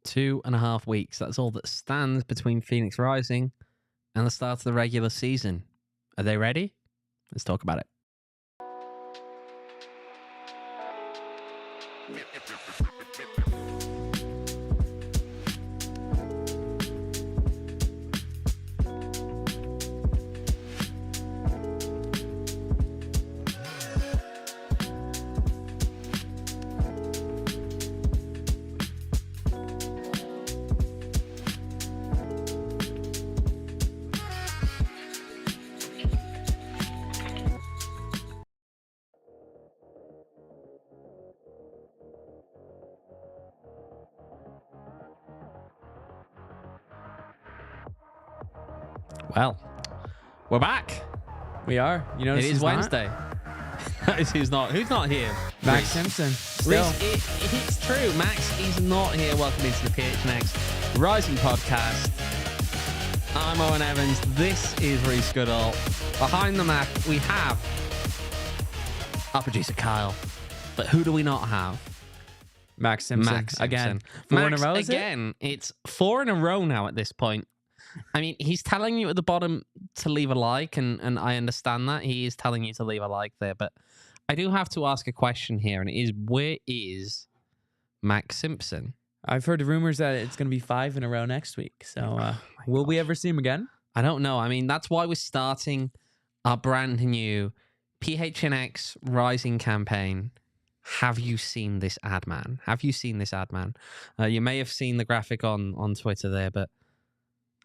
2.5 weeks. That's all that stands between Phoenix Rising and the start of the regular season. Are they ready? Let's talk about it. Well, we're back. We are. You know, It is Wednesday. Who's not here? Max Simpson. Still. Rees, it's true. Max is not here. Welcome into the PHNX Rising Podcast. I'm Owen Evans. This is Rees Goodall. Behind the Mac, we have our producer Kyle. But who do we not have? Max Simpson. Max again. Simpson. 4 in a row, is again. It's 4 in a row now at this point. I mean, he's telling you at the bottom to leave a like, and I understand that. He is telling you to leave a like there, but I do have to ask a question here, and it is, where is Max Simpson? I've heard rumors that it's going to be 5 in a row next week. So will we ever see him again? I don't know. I mean, that's why we're starting our brand new PHNX Rising campaign. Have you seen this ad, man? Have you seen this ad, man? You may have seen the graphic on Twitter there, but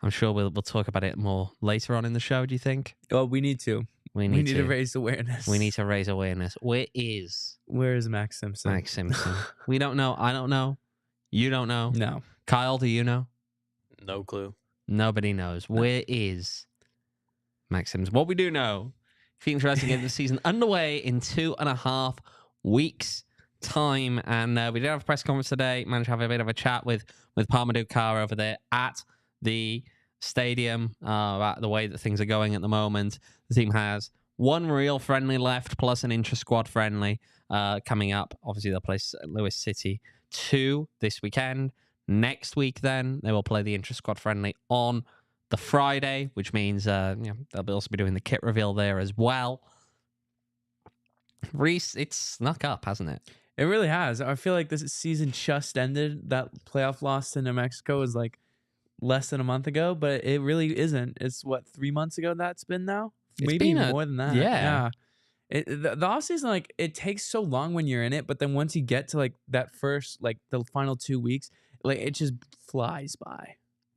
I'm sure we'll talk about it more later on in the show, do you think? Well, we need to. We need to raise awareness. We need to raise awareness. Where is Max Simpson? Max Simpson? We don't know. I don't know. You don't know? No. Kyle, do you know? No clue. Nobody knows. No. Where is Max Simpson? What we do know, Phoenix Rising get the season underway in 2.5 weeks' time. And we did have a press conference today. Managed to have a bit of a chat with Pa-Modou Kah over there at the stadium about the way that things are going at the moment. The team has 1 real friendly left, plus an intra-squad friendly coming up. Obviously, they'll play Louis City 2 this weekend. Next week, then, they will play the intra-squad friendly on the Friday, which means they'll also be doing the kit reveal there as well. Rees, it's snuck up, hasn't it? It really has. I feel like this season just ended. That playoff loss to New Mexico was like less than a month ago, but it really isn't. It's what, 3 months ago that's been now? Maybe more than that. Yeah. The offseason, like, it takes so long when you're in it, but then once you get to like that first, like the final 2 weeks, like it just flies by.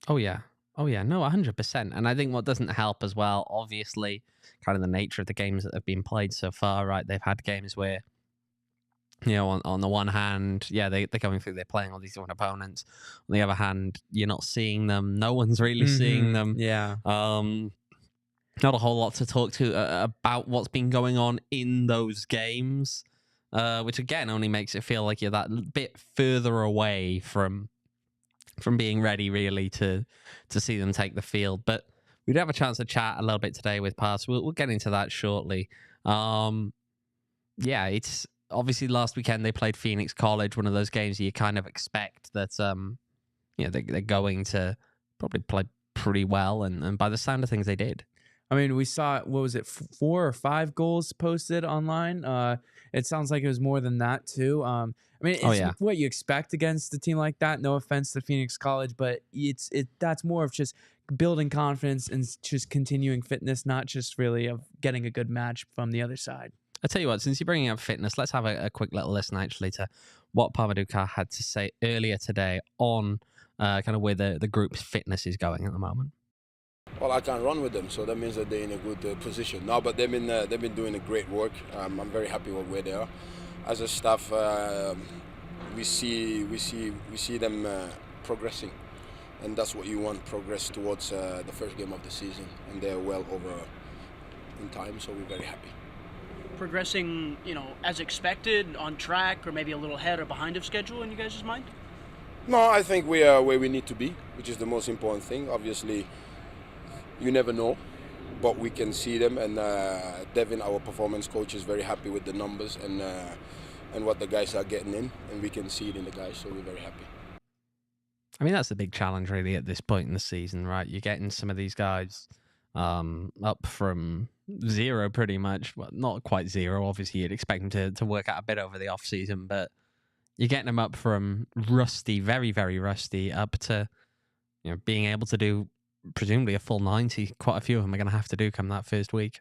Oh, yeah. No, 100%. And I think what doesn't help as well, obviously, kind of the nature of the games that have been played so far, right? They've had games where, you know, on the one hand, yeah, they're going through, they're playing all these different opponents. On the other hand, you're not seeing them. No one's really seeing them. Yeah. Not a whole lot to talk to about what's been going on in those games, which again only makes it feel like you're that bit further away from being ready, really, to see them take the field. But we do have a chance to chat a little bit today with Pa, so we'll get into that shortly. Yeah, it's obviously last weekend they played Phoenix College, one of those games you kind of expect that they're going to probably play pretty well, and by the sound of things, they did. I mean, we saw, what was it, 4 or 5 goals posted online. It sounds like it was more than that, too. I mean, it's what you expect against a team like that. No offense to Phoenix College, but that's more of just building confidence and just continuing fitness, not just really of getting a good match from the other side. I'll tell you what, since you're bringing up fitness, let's have a quick little listen, actually, to what Pa-Modou Kah had to say earlier today on kind of where the group's fitness is going at the moment. Well, I can't run with them, so that means that they're in a good position. No, but they've been doing a great work. I'm very happy with where they are. As a staff, we see them progressing, and that's what you want: progress towards the first game of the season. And they're well over in time, so we're very happy. Progressing, as expected, on track, or maybe a little ahead or behind of schedule in you guys' mind? No, I think we are where we need to be, which is the most important thing. Obviously, you never know, but we can see them, and Devin, our performance coach, is very happy with the numbers and what the guys are getting in, and we can see it in the guys, so we're very happy. I mean, that's the big challenge really at this point in the season, right? You're getting some of these guys up from zero pretty much. Well, not quite zero. Obviously, you'd expect them to work out a bit over the off season, but you're getting them up from rusty, very, very rusty, up to being able to do presumably a full 90. Quite a few of them are going to have to do come that first week.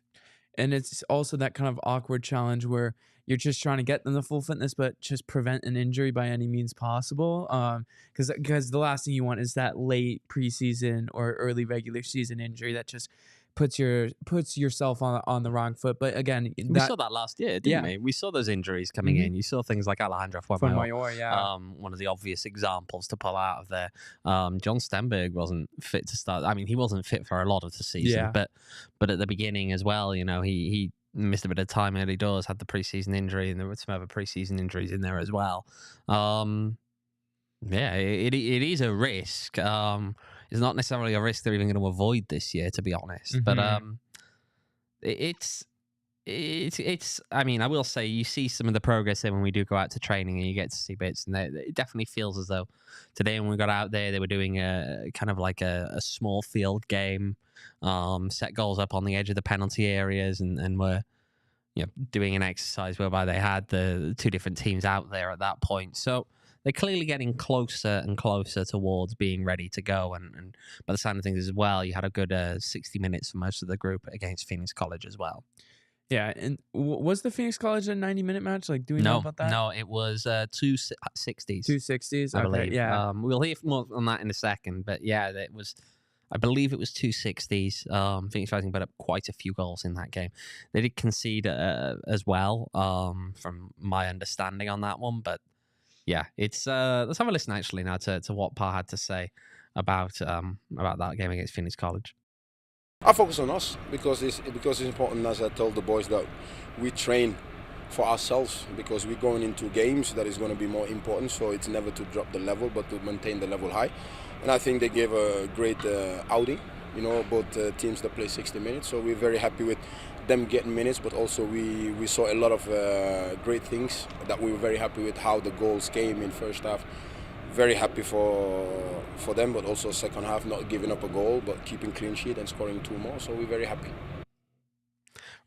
And it's also that kind of awkward challenge where you're just trying to get them to full fitness, but just prevent an injury by any means possible. Because the last thing you want is that late preseason or early regular season injury that just puts yourself on the wrong foot. But again, we saw that last year, didn't we? We saw those injuries coming in. You saw things like Alejandro Fuenmayor, one of the obvious examples to pull out of there. John Stenberg wasn't fit to start. I mean, he wasn't fit for a lot of the season, but at the beginning as well, he missed a bit of time early doors, had the preseason injury, and there were some other preseason injuries in there as well. It is a risk. It's not necessarily a risk they're even going to avoid this year, to be honest. But it's. I mean, I will say you see some of the progress there when we do go out to training and you get to see bits, and it definitely feels as though today when we got out there, they were doing a kind of like a small field game, set goals up on the edge of the penalty areas, and were doing an exercise whereby they had the two different teams out there at that point. So they're clearly getting closer and closer towards being ready to go. And by the sound of things as well, you had a good 60 minutes for most of the group against Phoenix College as well. Yeah, and was the Phoenix College a 90-minute match? Like, do we know about that? No, it was 260s. 260s? I believe. Okay, yeah. We'll hear more on that in a second. But yeah, it was... I believe it was 260s. Phoenix Rising put up quite a few goals in that game. They did concede as well, from my understanding on that one. But yeah, it's let's have a listen actually now to what Pa had to say about that game against Phoenix College. I focus on us because it's important, as I told the boys, that we train for ourselves, because we're going into games that is going to be more important. So it's never to drop the level, but to maintain the level high. And I think they gave a great outing, both teams that play 60 minutes. So we're very happy with them getting minutes, but also we saw a lot of great things that we were very happy with how the goals came in first half. Very happy for them, but also second half, not giving up a goal, but keeping clean sheet and scoring 2 more. So we're very happy.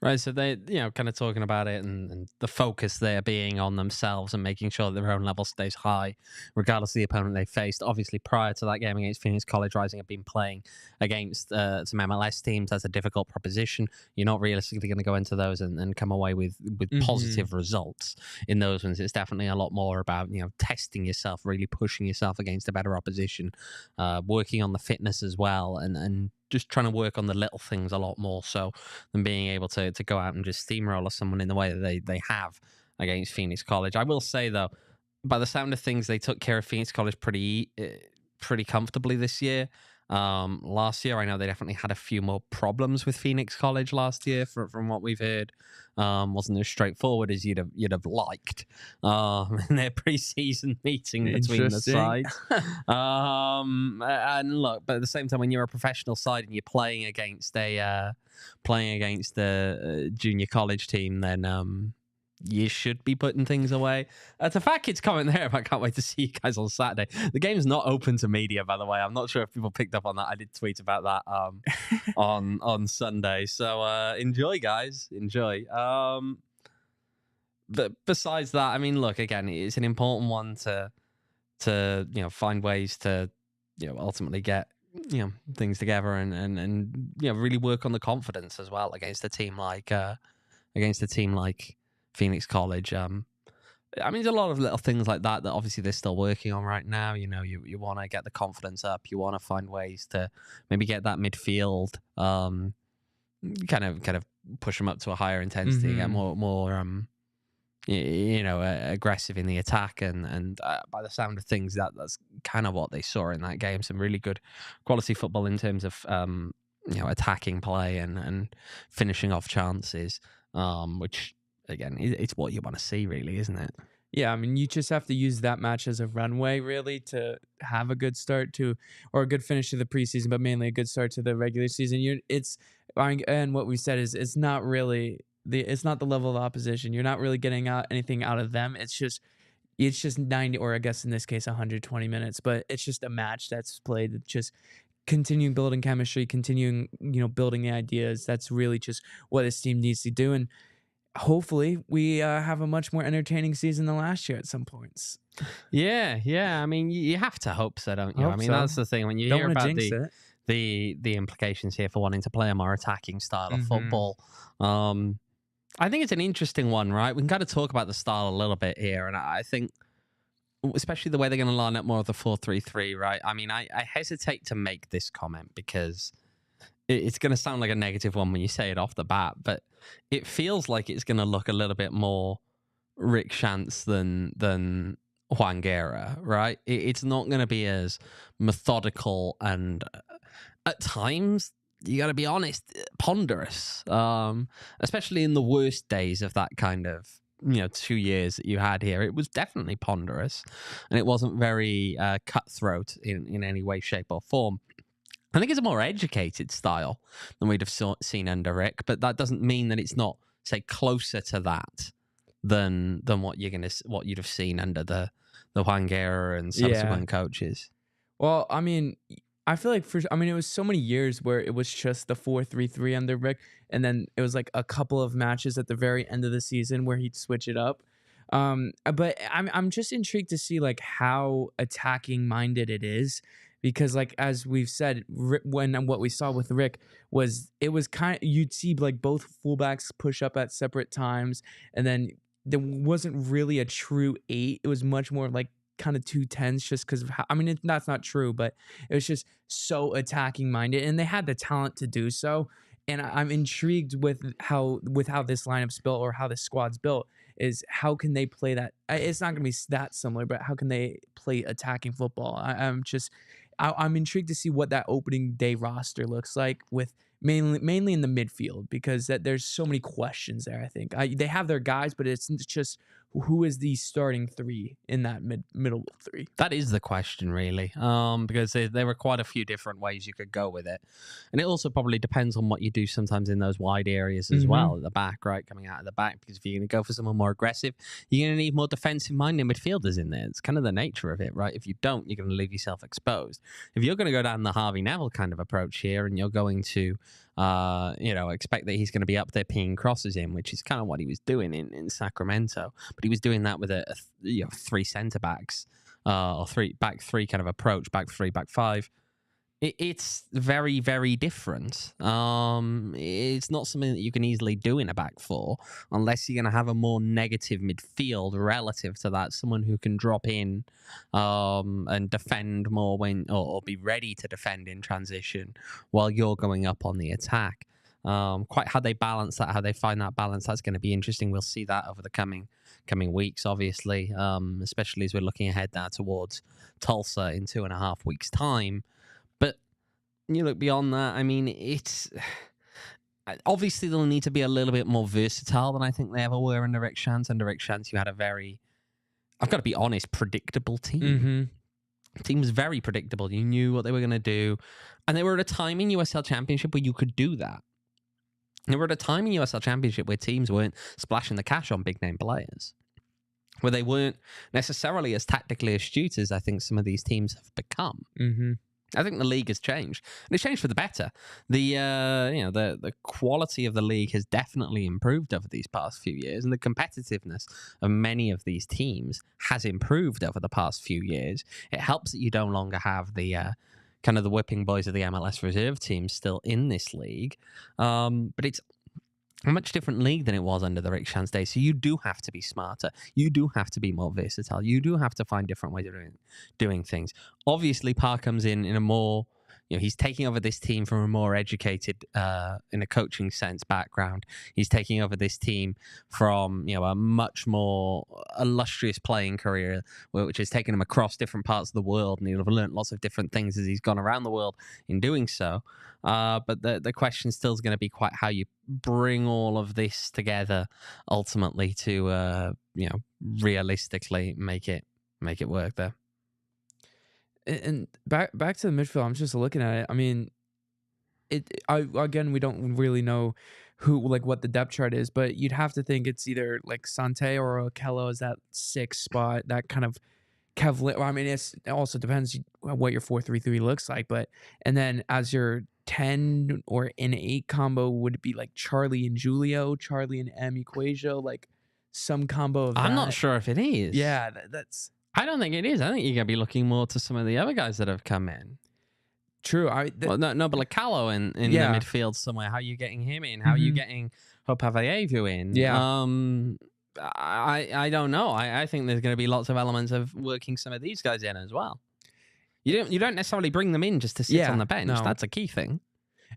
Right, so they, kind of talking about it and the focus there being on themselves and making sure that their own level stays high, regardless of the opponent they faced. Obviously, prior to that game against Phoenix College, Rising have been playing against some MLS teams. That's a difficult proposition. You're not realistically going to go into those and come away with positive results in those ones. It's definitely a lot more about, testing yourself, really pushing yourself against a better opposition, working on the fitness as well, and just trying to work on the little things a lot more so than being able to go out and just steamroller someone in the way that they have against Phoenix College. I will say, though, by the sound of things, they took care of Phoenix College pretty comfortably this year. Last year, I know they definitely had a few more problems with Phoenix College last year from what we've heard. Wasn't as straightforward as you'd have liked in their preseason meeting between the sides. And look, but at the same time, when you're a professional side and you're playing against a junior college team, then you should be putting things away. To Fat Kid's comment there, I can't wait to see you guys on Saturday. The game's not open to media, by the way. I'm not sure if people picked up on that. I did tweet about that on Sunday. So enjoy, guys. Enjoy. But besides that, I mean, look, again, it's an important one to find ways to ultimately get things together and really work on the confidence as well against a team like Phoenix College. I mean, there's a lot of little things like that obviously they're still working on right now. You want to get the confidence up. You want to find ways to maybe get that midfield, kind of push them up to a higher intensity, get more aggressive in the attack. And by the sound of things, that's kind of what they saw in that game. Some really good quality football in terms of attacking play and finishing off chances, which, again, it's what you want to see, really, isn't it? Yeah, I mean, you just have to use that match as a runway, really, to have a good start to, or a good finish to the preseason, but mainly a good start to the regular season. And what we said is it's not really it's not the level of opposition. You're not really getting anything out of them. It's just it's just 90, or I guess in this case 120 minutes, but it's just a match that's played. Just continuing building chemistry, continuing building the ideas. That's really just what this team needs to do, and hopefully we have a much more entertaining season than last year at some points. Yeah. I mean, you have to hope so, don't you? I mean, that's the thing when you hear about the implications here for wanting to play a more attacking style of football. I think it's an interesting one, right? We can kind of talk about the style a little bit here, and I think, especially the way they're going to line up more of the 4-3-3, right? I mean, I hesitate to make this comment because it's going to sound like a negative one when you say it off the bat, but it feels like it's going to look a little bit more Rick Shantz than Juan Guerra, right? It's not going to be as methodical and at times, you got to be honest, ponderous, especially in the worst days of that kind of 2 years that you had here. It was definitely ponderous, and it wasn't very cutthroat in any way, shape, or form. I think it's a more educated style than we'd have seen under Rick, but that doesn't mean that it's not, say, closer to that than what you'd have seen under the Juan Guerra and subsequent coaches. Well, I mean, I feel like it was so many years where it was just the 4-3-3 under Rick, and then it was like a couple of matches at the very end of the season where he'd switch it up. But I'm just intrigued to see like how attacking minded it is, because like as we've said, what we saw with Rick was you'd see like both fullbacks push up at separate times, and then there wasn't really a true 8. It was much more like kind of 2 10s, just because of how, that's not true, but it was just so attacking minded, and they had the talent to do so. And I'm intrigued with how this lineup's built, or how this squad's built, is how can they play that? It's not going to be that similar, but how can they play attacking football? I'm intrigued to see what that opening day roster looks like, with mainly in the midfield, because there's so many questions there. I think they have their guys, but it's just who is the starting 3 in that middle 3? That is the question, really, because there were quite a few different ways you could go with it, and it also probably depends on what you do sometimes in those wide areas as well at the back, right, coming out of the back. Because if you're going to go for someone more aggressive, you're going to need more defensive-minded midfielders in there. It's kind of the nature of it, right? If you don't, you're going to leave yourself exposed. If you're going to go down the Harvey Neville kind of approach here, and you're going to expect that he's going to be up there peeing crosses in, which is kind of what he was doing in Sacramento, but he was doing that with a 3 centre backs or back three kind of approach, back 3, back 5. It's very, very different. It's not something that you can easily do in a back 4 unless you're going to have a more negative midfield relative to that. Someone who can drop in and defend more or be ready to defend in transition while you're going up on the attack. Quite how they balance that, how they find that balance, that's going to be interesting. We'll see that over the coming weeks, obviously, especially as we're looking ahead now towards Tulsa in 2.5 weeks' time. But you look beyond that, I mean, it's obviously they'll need to be a little bit more versatile than I think they ever were under Rick Shantz. Under Rick Shantz, you had a very, I've got to be honest, predictable team. The team was very predictable. You knew what they were going to do. And they were at a time in USL Championship where you could do that. They were at a time in USL Championship where teams weren't splashing the cash on big-name players, where they weren't necessarily as tactically astute as I think some of these teams have become. I think the league has changed, and it's changed for the better. The quality of the league has definitely improved over these past few years, and the competitiveness of many of these teams has improved over the past few years. It helps that you no longer have the kind of the whipping boys of the MLS reserve team still in this league, but it's a much different league than it was under the Rick Shantz days. So you do have to be smarter. You do have to be more versatile. You do have to find different ways of doing things. Obviously, Pa comes in a more, he's taking over this team from a more educated, in a coaching sense, background. He's taking over this team from, a much more illustrious playing career, which has taken him across different parts of the world, and he'll have learned lots of different things as he's gone around the world in doing so. But the question still is going to be quite how you bring all of this together ultimately to, realistically make it work there. And back to the midfield, I'm just looking at it. I mean, again, we don't really know what the depth chart is, but you'd have to think it's either like Sante or Okello is that 6th spot, that kind of Kevlin. I mean, it also depends what your 4-3-3 looks like, but and then as your 10 or an 8 combo would be like Charlie and Julio, Charlie and M Equasia, like some combo of I'm that. not sure if it is. Yeah, that's. I don't think it is. I think you're gonna be looking more to some of the other guys that have come in. True. Well, no, but like Callow in the midfield somewhere. How are you getting him in? How are you getting Hopavievu in? Yeah. I don't know. I think there's going to be lots of elements of working some of these guys in as well. You don't necessarily bring them in just to sit on the bench. No. That's a key thing.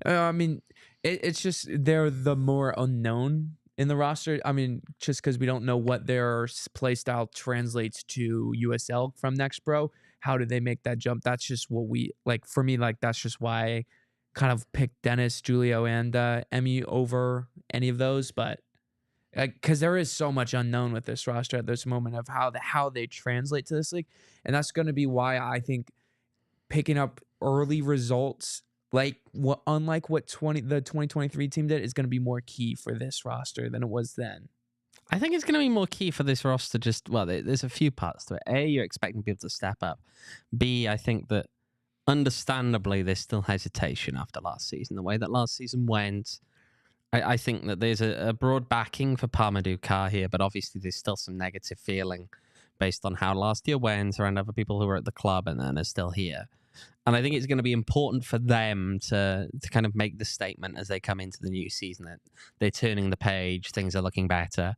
I mean, it's just they're the more unknown in the roster. I mean, just because we don't know what their play style translates to USL from Next Pro. How do they make that jump? That's just what we like. For me, like that's just why I kind of picked Dennis, Julio, and Emmy over any of those. But because there is so much unknown with this roster at this moment of how they translate to this league, and that's going to be why I think picking up early results, unlike what the 2023 team did, is going to be more key for this roster than it was then. I think it's going to be more key for this roster. There's a few parts to it. A, you're expecting people to step up. B, I think that understandably there's still hesitation after last season. The way that last season went, I think that there's a broad backing for Pa-Modou Kah here, but obviously there's still some negative feeling based on how last year went around other people who were at the club and then are still here. And I think it's going to be important for them to kind of make the statement as they come into the new season that they're turning the page, things are looking better.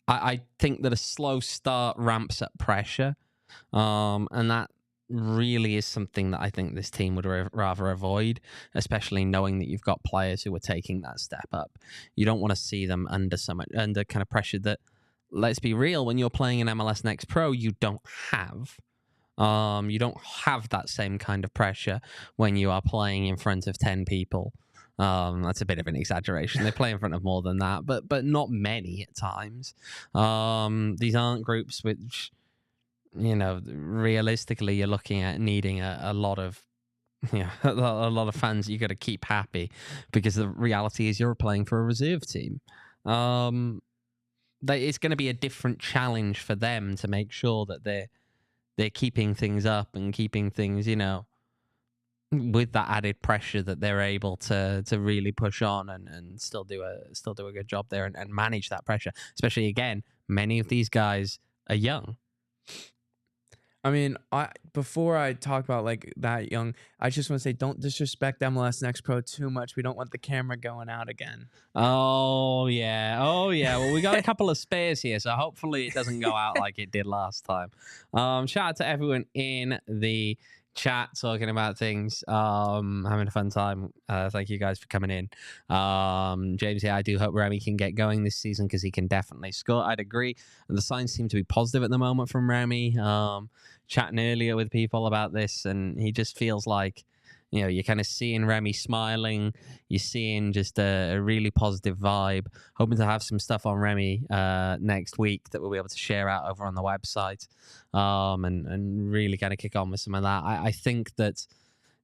I think that a slow start ramps up pressure, and that really is something that I think this team would rather avoid, especially knowing that you've got players who are taking that step up. You don't want to see them under kind of pressure that, let's be real, when you're playing in MLS Next Pro, you don't have. You don't have that same kind of pressure when you are playing in front of 10 people. That's a bit of an exaggeration. They play in front of more than that, but not many at times. These aren't groups which, realistically you're looking at needing a lot of, a lot of fans you got to keep happy, because the reality is you're playing for a reserve team. It's going to be a different challenge for them to make sure that they're keeping things up and keeping things, with that added pressure, that they're able to really push on and still do a good job there and manage that pressure. Especially, again, many of these guys are young. I mean, before I talk about like that young, I just want to say don't disrespect MLS Next Pro too much. We don't want the camera going out again. Oh yeah. Well, we got a couple of spares here, so hopefully it doesn't go out like it did last time. Shout out to everyone in the chat talking about things, having a fun time. Thank you guys for coming in. James, I do hope Remy can get going this season because he can definitely score. I'd agree, and the signs seem to be positive at the moment from Remy. Chatting earlier with people about this, and he just feels like, you're kind of seeing Remy smiling. You're seeing just a really positive vibe. Hoping to have some stuff on Remy next week that we'll be able to share out over on the website, and really kind of kick on with some of that. I think that,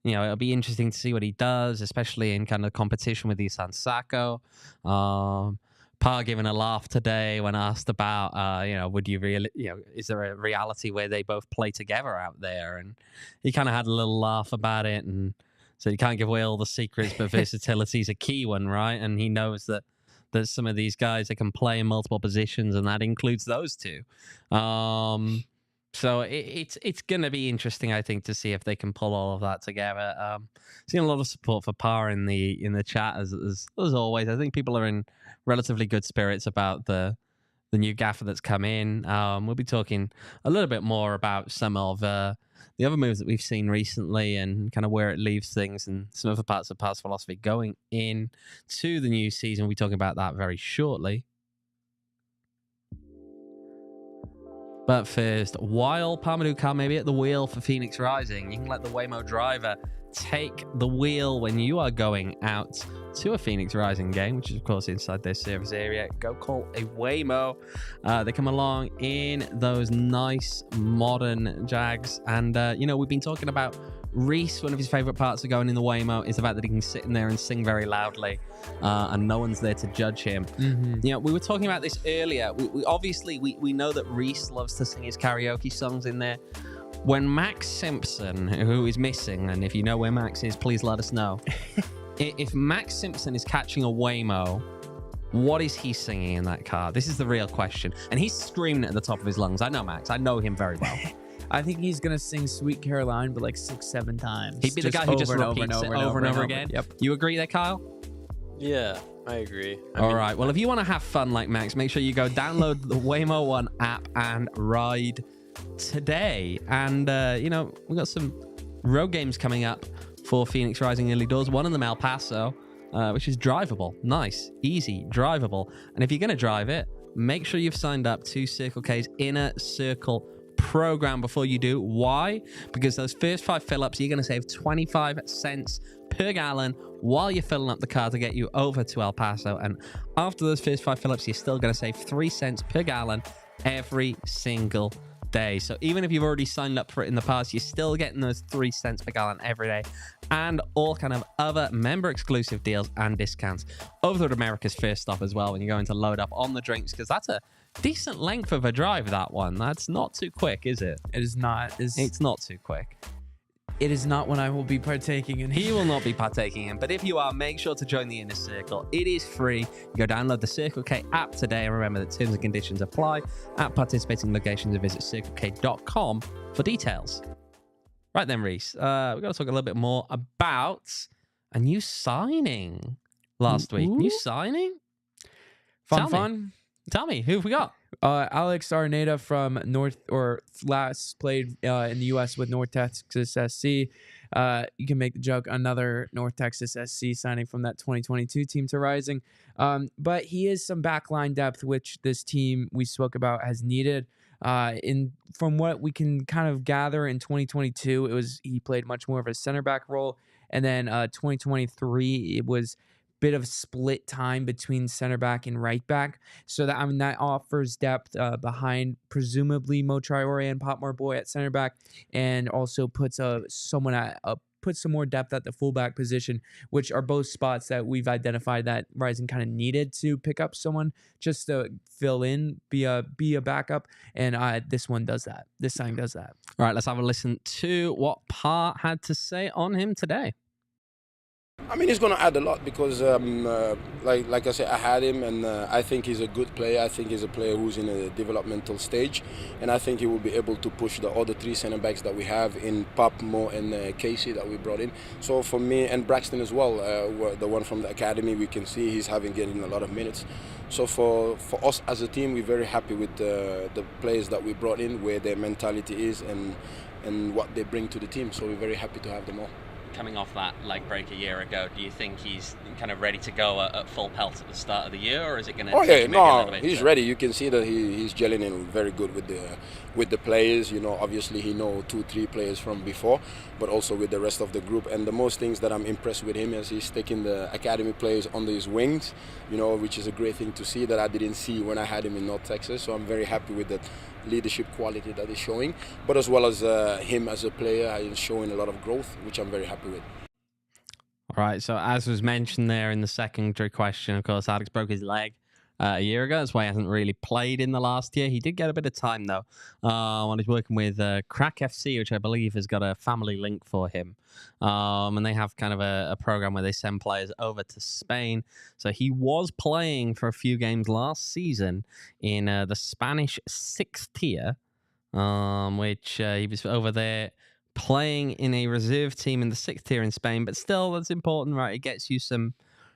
it'll be interesting to see what he does, especially in kind of competition with Ihsan Sacko. Pa giving a laugh today when asked about, would you really, is there a reality where they both play together out there? And he kind of had a little laugh about it, and so you can't give away all the secrets, but versatility is a key one, right? And he knows that there's some of these guys that can play in multiple positions, and that includes those two. So it's going to be interesting, I think, to see if they can pull all of that together. Seeing a lot of support for Pa in the chat as always. I think people are in relatively good spirits about the new gaffer that's come in. We'll be talking a little bit more about some of the other moves that we've seen recently and kind of where it leaves things and some other parts of Pa's philosophy going in to the new season. We'll be talking about that very shortly. But first, while Pa-Modou Kah may be at the wheel for Phoenix Rising, you can let the Waymo driver take the wheel when you are going out to a Phoenix Rising game, which is of course inside their service area, go call a Waymo. They come along in those nice modern Jags, and we've been talking about Rees. One of his favorite parts of going in the Waymo is the fact that he can sit in there and sing very loudly, and no one's there to judge him. We were talking about this earlier. We obviously know that Rees loves to sing his karaoke songs in there. When Max Simpson, who is missing, and if you know where Max is, please let us know. If Max Simpson is catching a Waymo, what is he singing in that car? This is the real question. And he's screaming at the top of his lungs. I know Max. I know him very well. I think he's going to sing Sweet Caroline, but like 6-7 times. He'd be the guy who just repeats it over and over again. Yep. You agree there, Kyle? Yeah, I agree. All right. Well, if you want to have fun like Max, make sure you go download the Waymo One app and ride today. And, we got some road games coming up for Phoenix Rising early doors. One of them El Paso, which is drivable. Nice, easy, drivable. And if you're going to drive it, make sure you've signed up to Circle K's Inner Circle program before you do. Why? Because those first 5 fill-ups, you're going to save 25 cents per gallon while you're filling up the car to get you over to El Paso. And after those first 5 fill-ups, you're still going to save 3 cents per gallon every single day. So even if you've already signed up for it in the past, you're still getting those 3 cents per gallon every day, and all kind of other member exclusive deals and discounts over at America's First Stop as well when you're going to load up on the drinks, because that's a decent length of a drive, that one. That's not too quick, is it? It is not. It's not too quick. It is not one I will be partaking in. He will not be partaking in, but if you are, make sure to join the Inner Circle. It is free. You go download the Circle K app today, and remember that terms and conditions apply at participating locations, and visit circlek.com for details. Right then, Rees, we've got to talk a little bit more about a new signing last week. New signing? Fun. Tell me, who have we got? Alex Arenada from last played in the U.S. with North Texas SC. You can make the joke, another North Texas SC signing from that 2022 team to Rising. But he is some backline depth, which this team we spoke about has needed. From what we can kind of gather in 2022, he played much more of a center back role. And then 2023, it was bit of split time between center back and right back, so that that offers depth behind presumably Mo Traore and Pape Boye at center back, and also puts some more depth at the fullback position, which are both spots that we've identified that Rising kind of needed to pick up someone just to fill in, be a backup, and this one does that. This signing does that. All right, let's have a listen to what Pa had to say on him today. I mean, he's going to add a lot because, like I said, I had him, and I think he's a good player. I think he's a player who's in a developmental stage, and I think he will be able to push the other 3 centre backs that we have in Pape, Mo, and Casey that we brought in. So for me, and Braxton as well, the one from the academy, we can see he's getting a lot of minutes. So for us as a team, we're very happy with the players that we brought in, where their mentality is, and what they bring to the team. So we're very happy to have them all. Coming off that leg break a year ago, do you think he's kind of ready to go at full pelt at the start of the year, or is it going to take him maybe a little bit? He's ready. You can see that he's gelling in very good with the players. Obviously he know 2-3 players from before, but also with the rest of the group. And the most things that I'm impressed with him is he's taking the academy players under his wings, which is a great thing to see that I didn't see when I had him in North Texas. So I'm very happy with that leadership quality that he's showing, but as well as him as a player, he's showing a lot of growth, which I'm very happy with. All right, so as was mentioned there in the secondary question, of course, Alex broke his leg a year ago. That's why he hasn't really played in the last year. He did get a bit of time, though, when he's working with Crack FC, which I believe has got a family link for him. And they have kind of a program where they send players over to Spain. So he was playing for a few games last season in the Spanish 6th tier, which he was over there playing in a reserve team in the 6th tier in Spain. But still, that's important, right? It gets you some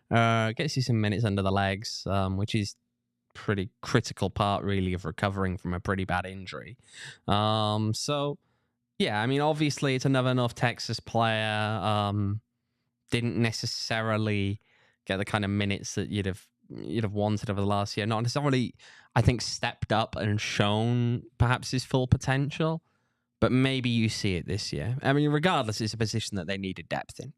minutes under the legs, which is pretty critical part, really, of recovering from a pretty bad injury. So, yeah, I mean, obviously, it's another North Texas player. Didn't necessarily get the kind of minutes that you'd have wanted over the last year. Not necessarily, I think, stepped up and shown perhaps his full potential. but maybe you see it this year. I mean, regardless, it's a position that they needed depth in.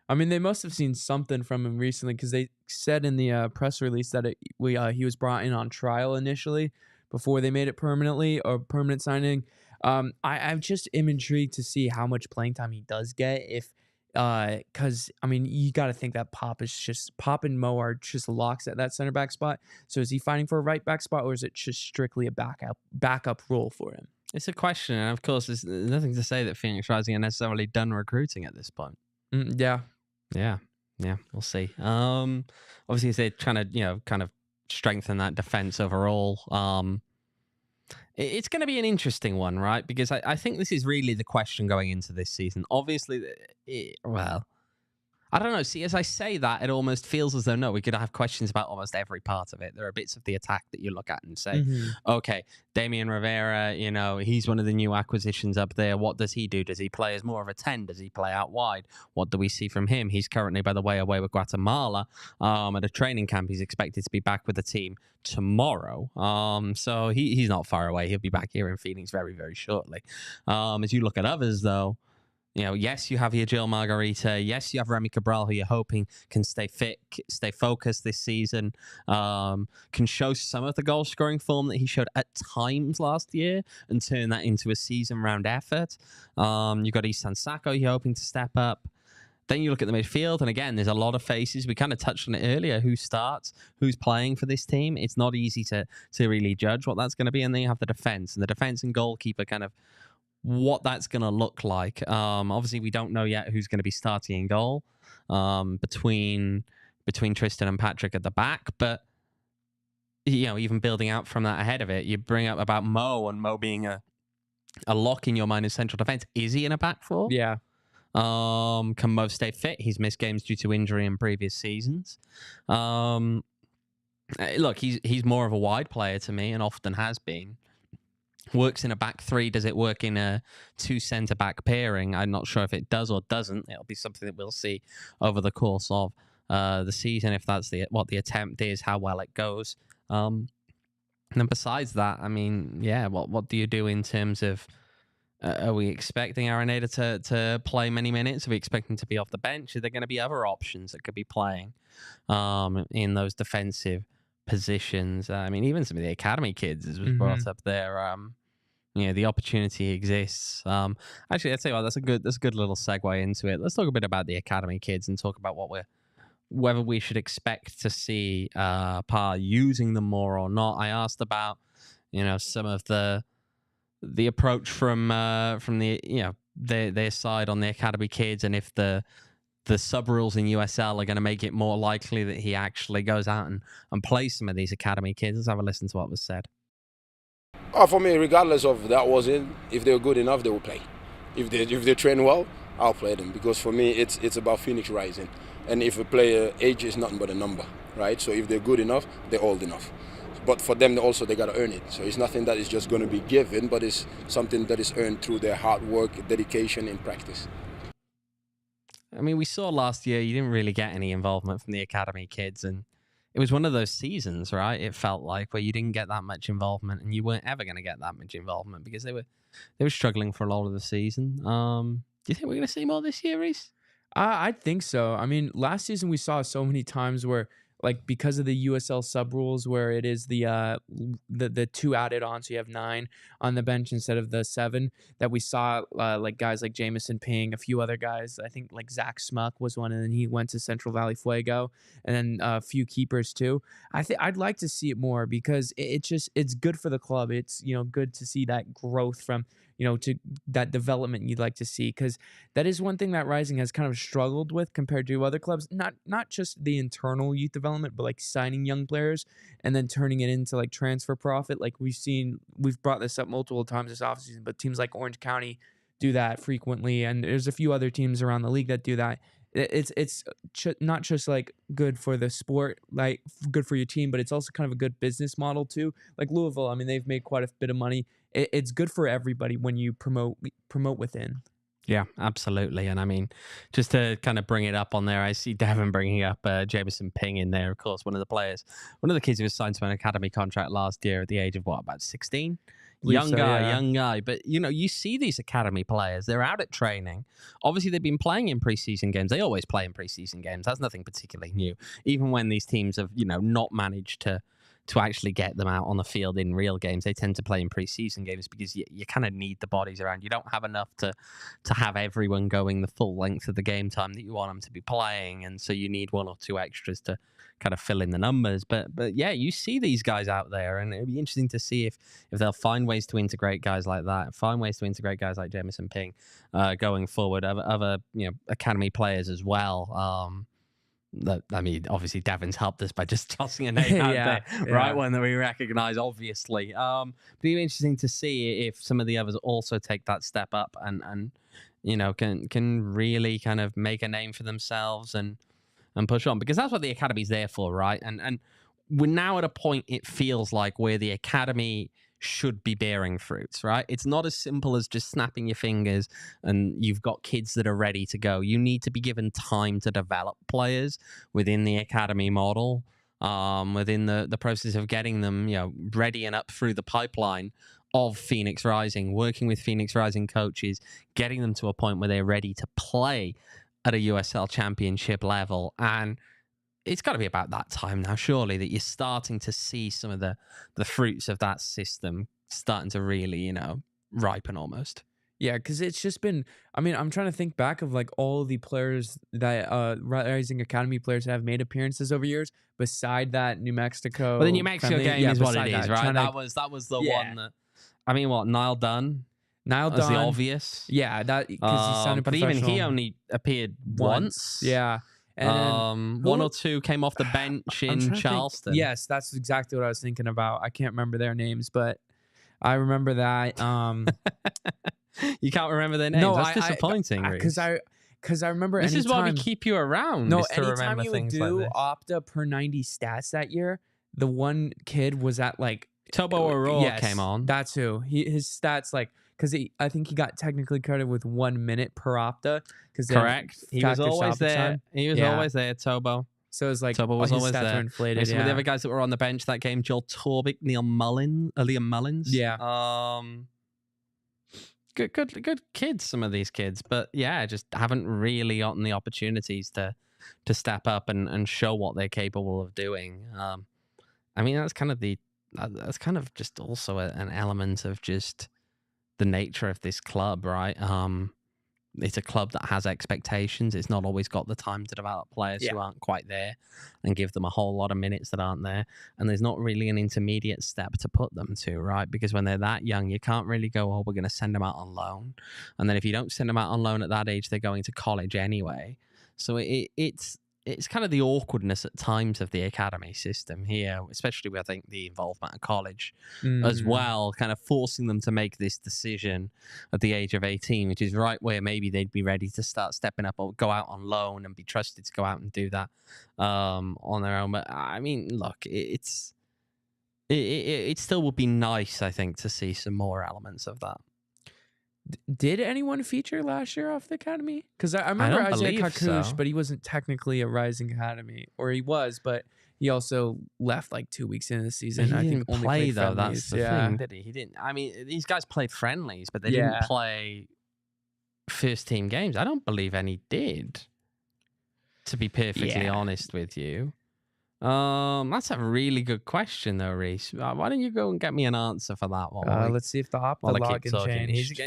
I mean, they must have seen something from him recently because they said in the press release that he was brought in on trial initially before they made it permanently or permanent signing. I'm just intrigued to see how much playing time he does get. Because I mean, you got to think that Pape and Mo are just locks at that center back spot. So is he fighting for a right back spot, or is it just strictly a backup role for him? It's a question, and of course, there's nothing to say that Phoenix Rising are necessarily done recruiting at this point. Yeah. We'll see. Obviously, they're trying to kind of strengthen that defense overall. It's going to be an interesting one, right? Because I think this is really the question going into this season. Obviously, I don't know. See, as I say that, it almost feels as though, no, we could have questions about almost every part of it. There are bits of the attack that you look at and say, okay, Damian Rivera, he's one of the new acquisitions up there. What does he do? Does he play as more of a 10? Does he play out wide? What do we see from him? He's currently, by the way, away with Guatemala at a training camp. He's expected to be back with the team tomorrow. So he's not far away. He'll be back here in Phoenix very, very shortly. As you look at others, though, yes, you have your Jearl Margaritha. Yes, you have Remy Cabral, who you're hoping can stay fit, stay focused this season, can show some of the goal-scoring form that he showed at times last year and turn that into a season-round effort. You've got Ihsan Sacko you're hoping to step up. Then you look at the midfield, and again, there's a lot of faces. We kind of touched on it earlier. Who starts? Who's playing for this team? It's not easy to really judge what that's going to be. And then you have the defense, and the defense and goalkeeper kind of what that's going to look like. Obviously, we don't know yet who's going to be starting in goal between Tristan and Patrick at the back. But, even building out from that ahead of it, you bring up about Mo and Mo being a lock in your mind in central defense. Is he in a back four? Yeah. Can Mo stay fit? He's missed games due to injury in previous seasons. Look, he's more of a wide player to me and often has been. Works in a back three. Does it work in a 2 centre-back pairing? I'm not sure if it does or doesn't. It'll be something that we'll see over the course of the season, if that's what the attempt is, how well it goes. And then besides that, I mean, what do you do in terms of, are we expecting Arenada to play many minutes? Are we expecting to be off the bench? Are there going to be other options that could be playing in those defensive positions? I mean, even some of the academy kids, as was brought up there, the opportunity exists. Actually, I'd say, that's a good little segue into it. Let's talk a bit about the academy kids and talk about whether we should expect to see Pa using them more or not. I asked about, some of the approach from the their side on the academy kids, and if the sub rules in USL are going to make it more likely that he actually goes out and plays some of these academy kids. Let's have a listen to what was said. For me, regardless of that was in, if they're good enough, they will play. If they train well, I'll play them, because for me it's about Phoenix Rising. And if a player age is nothing but a number, right? So if they're good enough, they're old enough. But for them also, they got to earn it. So it's nothing that is just going to be given, but it's something that is earned through their hard work, dedication, and practice. I mean, we saw last year you didn't really get any involvement from the academy kids, and it was one of those seasons, right? It felt like where you didn't get that much involvement, and you weren't ever going to get that much involvement because they were struggling for a lot of the season. Do you think we're going to see more this year, Rees? I think so. I mean, last season we saw so many times where, like, because of the USL sub rules, where it is the 2 added on, so you have 9 on the bench instead of the 7, that we saw like guys like Jamison Ping, a few other guys. I think like Zach Smuck was one, and then he went to Central Valley Fuego, and then a few keepers too. I'd like to see it more because it's good for the club. It's good to see that growth from to that development you'd like to see, because that is one thing that Rising has kind of struggled with compared to other clubs. Not just the internal youth development, but like signing young players and then turning it into like transfer profit. Like we've brought this up multiple times this offseason, but teams like Orange County do that frequently, and there's a few other teams around the league that do that. It's not just like good for the sport, like good for your team, but it's also kind of a good business model too. Like Louisville, I mean, they've made quite a bit of money. It's good for everybody when you promote within. Yeah, absolutely. And I mean, just to kind of bring it up on there, I see Devin bringing up Jamison Ping in there, of course, one of the kids who was signed to an academy contract last year at the age of about 16. Young yeah. young guy. But, you see these academy players. They're out at training. Obviously, they've been playing in preseason games. They always play in preseason games. That's nothing particularly new. Even when these teams have, not managed to actually get them out on the field in real games, they tend to play in preseason games because you kind of need the bodies around. You don't have enough to have everyone going the full length of the game time that you want them to be playing, and so you need one or two extras to kind of fill in the numbers. But yeah, you see these guys out there, and it'll be interesting to see if they'll find ways to integrate guys like that, find ways to integrate guys like Jamison Ping going forward, other academy players as well. Obviously, Devin's helped us by just tossing a name out there, right? One that we recognise, obviously. But it'll be interesting to see if some of the others also take that step up and can really kind of make a name for themselves and push on, because that's what the academy's there for, right? And we're now at a point, it feels like, where the academy should be bearing fruits, right? It's not as simple as just snapping your fingers and you've got kids that are ready to go. You need to be given time to develop players within the academy model, within the process of getting them, ready and up through the pipeline of Phoenix Rising, working with Phoenix Rising coaches, getting them to a point where they're ready to play at a USL Championship level. And it's got to be about that time now, surely, that you're starting to see some of the fruits of that system starting to really, ripen almost. Yeah, because it's just been, I'm trying to think back of like all the players that Rising Academy players have made appearances over years, beside that New Mexico. Well, the New Mexico game is what it is, right? That was the Yeah. one that, what, Niall Dunn? Niall That was Dunn. the obvious. Yeah, that because he signed a but even professional he only appeared once. Yeah. And one or two came off the bench in Charleston. Yes, that's exactly what I was thinking about. I can't remember their names, but I remember that. You can't remember their names? No, that's disappointing. Because I remember. This is why we keep you around. No, to anytime you would things do like Opta per 90 stats that year, the one kid was at like Tobo Aurora yes, came on. That's who. His stats because I think he got technically credited with 1 minute per Opta. Correct. He was always there. Time. He was always there, Tobo. So it was like Tobo was his always stats there. were inflated. Some of the other guys that were on the bench that game: Joel Torbick, Liam Mullins. Yeah. Good kids. Some of these kids, but yeah, just haven't really gotten the opportunities to step up and show what they're capable of doing. That's kind of just also an element of just the nature of this club, right? It's a club that has expectations. It's not always got the time to develop players who aren't quite there and give them a whole lot of minutes that aren't there. And there's not really an intermediate step to put them to, right? Because when they're that young, you can't really go, we're going to send them out on loan. And then if you don't send them out on loan at that age, they're going to college anyway. So it's kind of the awkwardness at times of the academy system here, especially with, I think, the involvement of college as well, kind of forcing them to make this decision at the age of 18, which is right where maybe they'd be ready to start stepping up or go out on loan and be trusted to go out and do that on their own. But look, it still would be nice, I think, to see some more elements of that. Did anyone feature last year off the academy? Because I remember Isaiah Kakush, but he wasn't technically a Rising Academy, or he was, but he also left like 2 weeks into the season. He I think didn't only play played though. friendlies. That's the thing, did he? He didn't. These guys played friendlies, but they didn't play first team games. I don't believe any did. To be perfectly honest with you. That's a really good question, though, Rees. Why don't you go and get me an answer for that one? Let's see if the Opta login changed.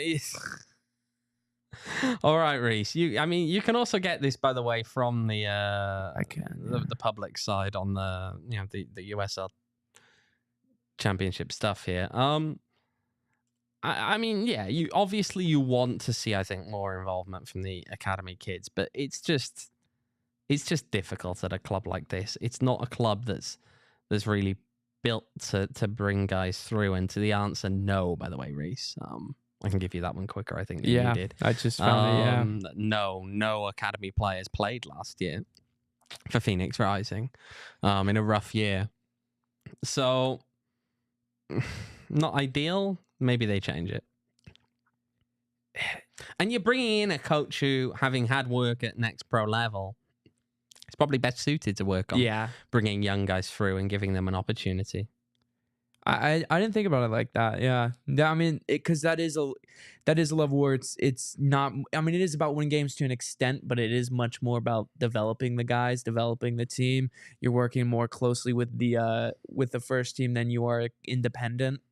All right, Rees. You can also get this, by the way, from the the public side on the USL Championship stuff here. You obviously you want to see, I think, more involvement from the academy kids, but it's just difficult at a club like this. It's not a club that's really built to bring guys through. And to the answer, no, by the way, Rees. I can give you that one quicker, I think, than you did. I just found it, No academy players played last year for Phoenix Rising in a rough year. So, not ideal. Maybe they change it. And you're bringing in a coach who, having had work at next pro level, is probably best suited to work on bringing young guys through and giving them an opportunity. I didn't think about it like that. Yeah, I mean, because that is a level where it's not. I mean, it is about winning games to an extent, but it is much more about developing the guys, developing the team. You're working more closely with the first team than you are independent.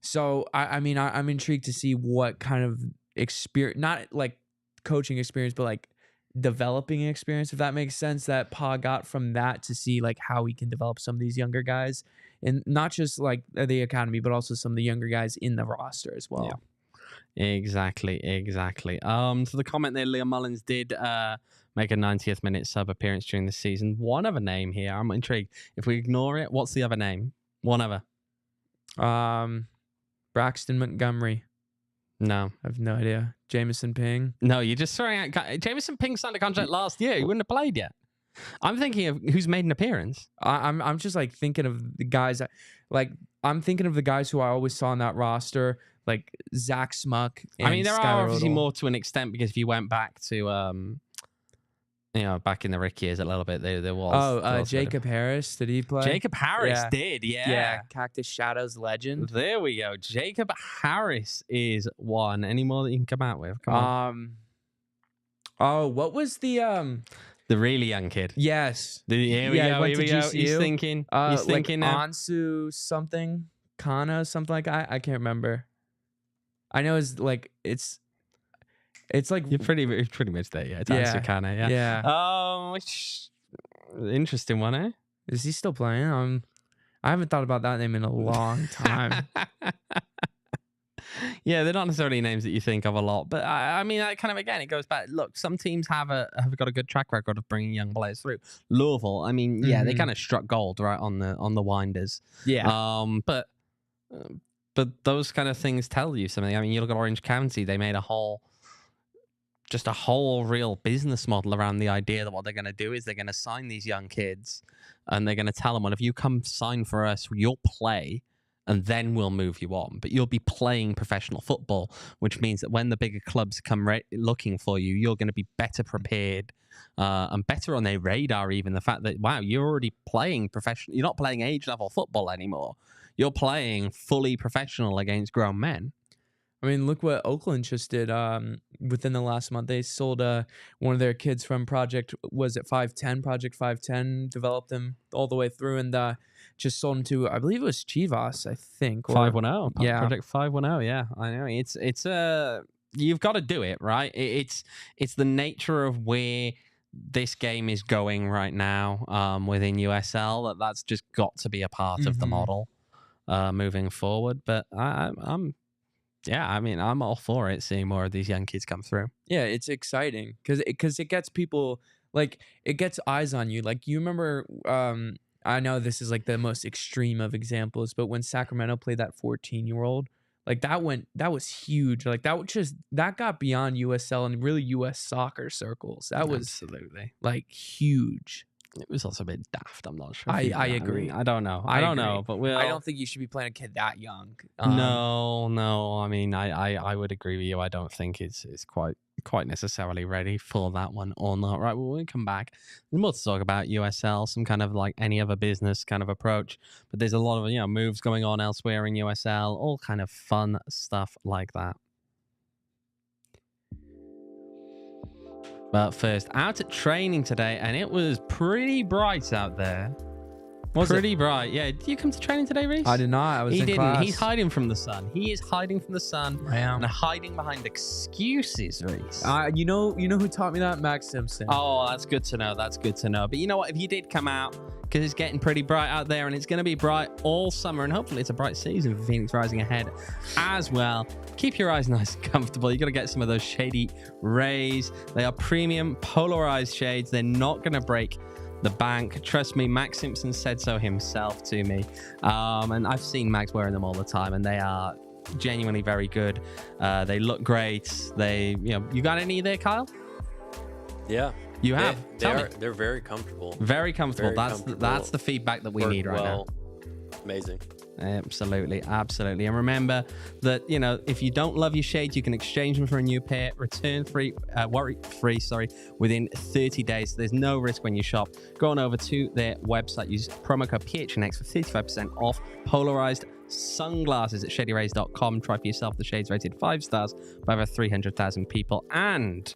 So I mean, I'm intrigued to see what kind of experience, not like coaching experience, but like developing experience, if that makes sense, that Pa got from that to see like how he can develop some of these younger guys. And not just like the academy, but also some of the younger guys in the roster as well. Yeah. Exactly. So the comment there, Liam Mullins did make a 90th minute sub appearance during the season. One other name here. I'm intrigued. If we ignore it, what's the other name? One other. Braxton Montgomery. No. I have no idea. Jamison Ping. No, you're just throwing out. Jamison Ping signed a contract last year. He wouldn't have played yet. I'm thinking of who's made an appearance. I'm just like thinking of the guys I'm thinking of the guys who I always saw on that roster, like Zach Smuck. And I mean, there Skylar are obviously Odell. more to an extent, because if you went back to back in the Rick years a little bit, there was Jacob Harris, did he play? Jacob Harris Yeah. did, yeah. Cactus Shadows legend. There we go. Jacob Harris is one. Any more that you can come out with? Come on. What was the really young kid. Yes. Here we go. went to He's GCU. thinking. Like He's thinking now. Ansu something, Kana, something like that. I can't remember. I know it's like it's like You're pretty much there, yeah. It's Ansu Kana, yeah. Yeah. Which interesting one, eh? Is he still playing? I haven't thought about that name in a long time. Yeah, they're not necessarily names that you think of a lot, but I mean, that kind of, again, it goes back. Look, some teams have got a good track record of bringing young players through. Louisville, I mean, yeah, they kind of struck gold right on the winders. Yeah. But those kind of things tell you something. I mean, you look at Orange County; they made a whole real business model around the idea that what they're going to do is they're going to sign these young kids, and they're going to tell them, well, if you come sign for us, you'll play, and then we'll move you on. But you'll be playing professional football, which means that when the bigger clubs come looking for you, you're going to be better prepared and better on their radar. Even the fact that, wow, you're already playing professional. You're not playing age-level football anymore. You're playing fully professional against grown men. I mean, look what Oakland just did within the last month. They sold one of their kids from Project 510, developed him all the way through, and just sold him to, I believe it was Chivas, I think. 510. Yeah. Project 510, yeah. I know. It's you've got to do it, right? It's the nature of where this game is going right now within USL. That's just got to be a part of the model moving forward. But I'm all for it, seeing more of these young kids come through. Yeah, it's exciting because it gets people, like, it gets eyes on you. Like, you remember, I know this is like the most extreme of examples, but when Sacramento played that 14-year-old, like that was huge. Like that got beyond USL and really US soccer circles. That was absolutely like huge. It was also a bit daft. I'm not sure. I agree. I don't know. I don't know, but I don't think you should be playing a kid that young. No. I mean, I would agree with you. I don't think it's quite necessarily ready for that one or not. Right. Well, when we come back, there's more to talk about USL, some kind of like any other business kind of approach. But there's a lot of moves going on elsewhere in USL, all kind of fun stuff like that. But first, out at training today, and it was pretty bright out there. Pretty bright. Yeah. Did you come to training today, Rees? I did not. I was in class. He's hiding from the sun. He is hiding from the sun. I am. And hiding behind excuses, Rees. You know who taught me that? Max Simpson. Oh, that's good to know. That's good to know. But you know what? If you did come out, because it's getting pretty bright out there, and it's going to be bright all summer, and hopefully it's a bright season for Phoenix Rising ahead as well. Keep your eyes nice and comfortable. You got to get some of those shady rays. They are premium polarized shades. They're not going to break the bank. Trust me, Max Simpson said so himself to me. And I've seen Max wearing them all the time, and they are genuinely very good. They look great. You got any there, Kyle? Yeah. You have? They're very comfortable. Very comfortable. Very That's the feedback that we need right now. Amazing. Absolutely, absolutely. And remember that, if you don't love your shades, you can exchange them for a new pair, return worry-free, within 30 days. There's no risk when you shop. Go on over to their website, use promo code PHNX for 35% off polarized sunglasses at shadyrays.com. Try for yourself the shades rated 5 stars by over 300,000 people. And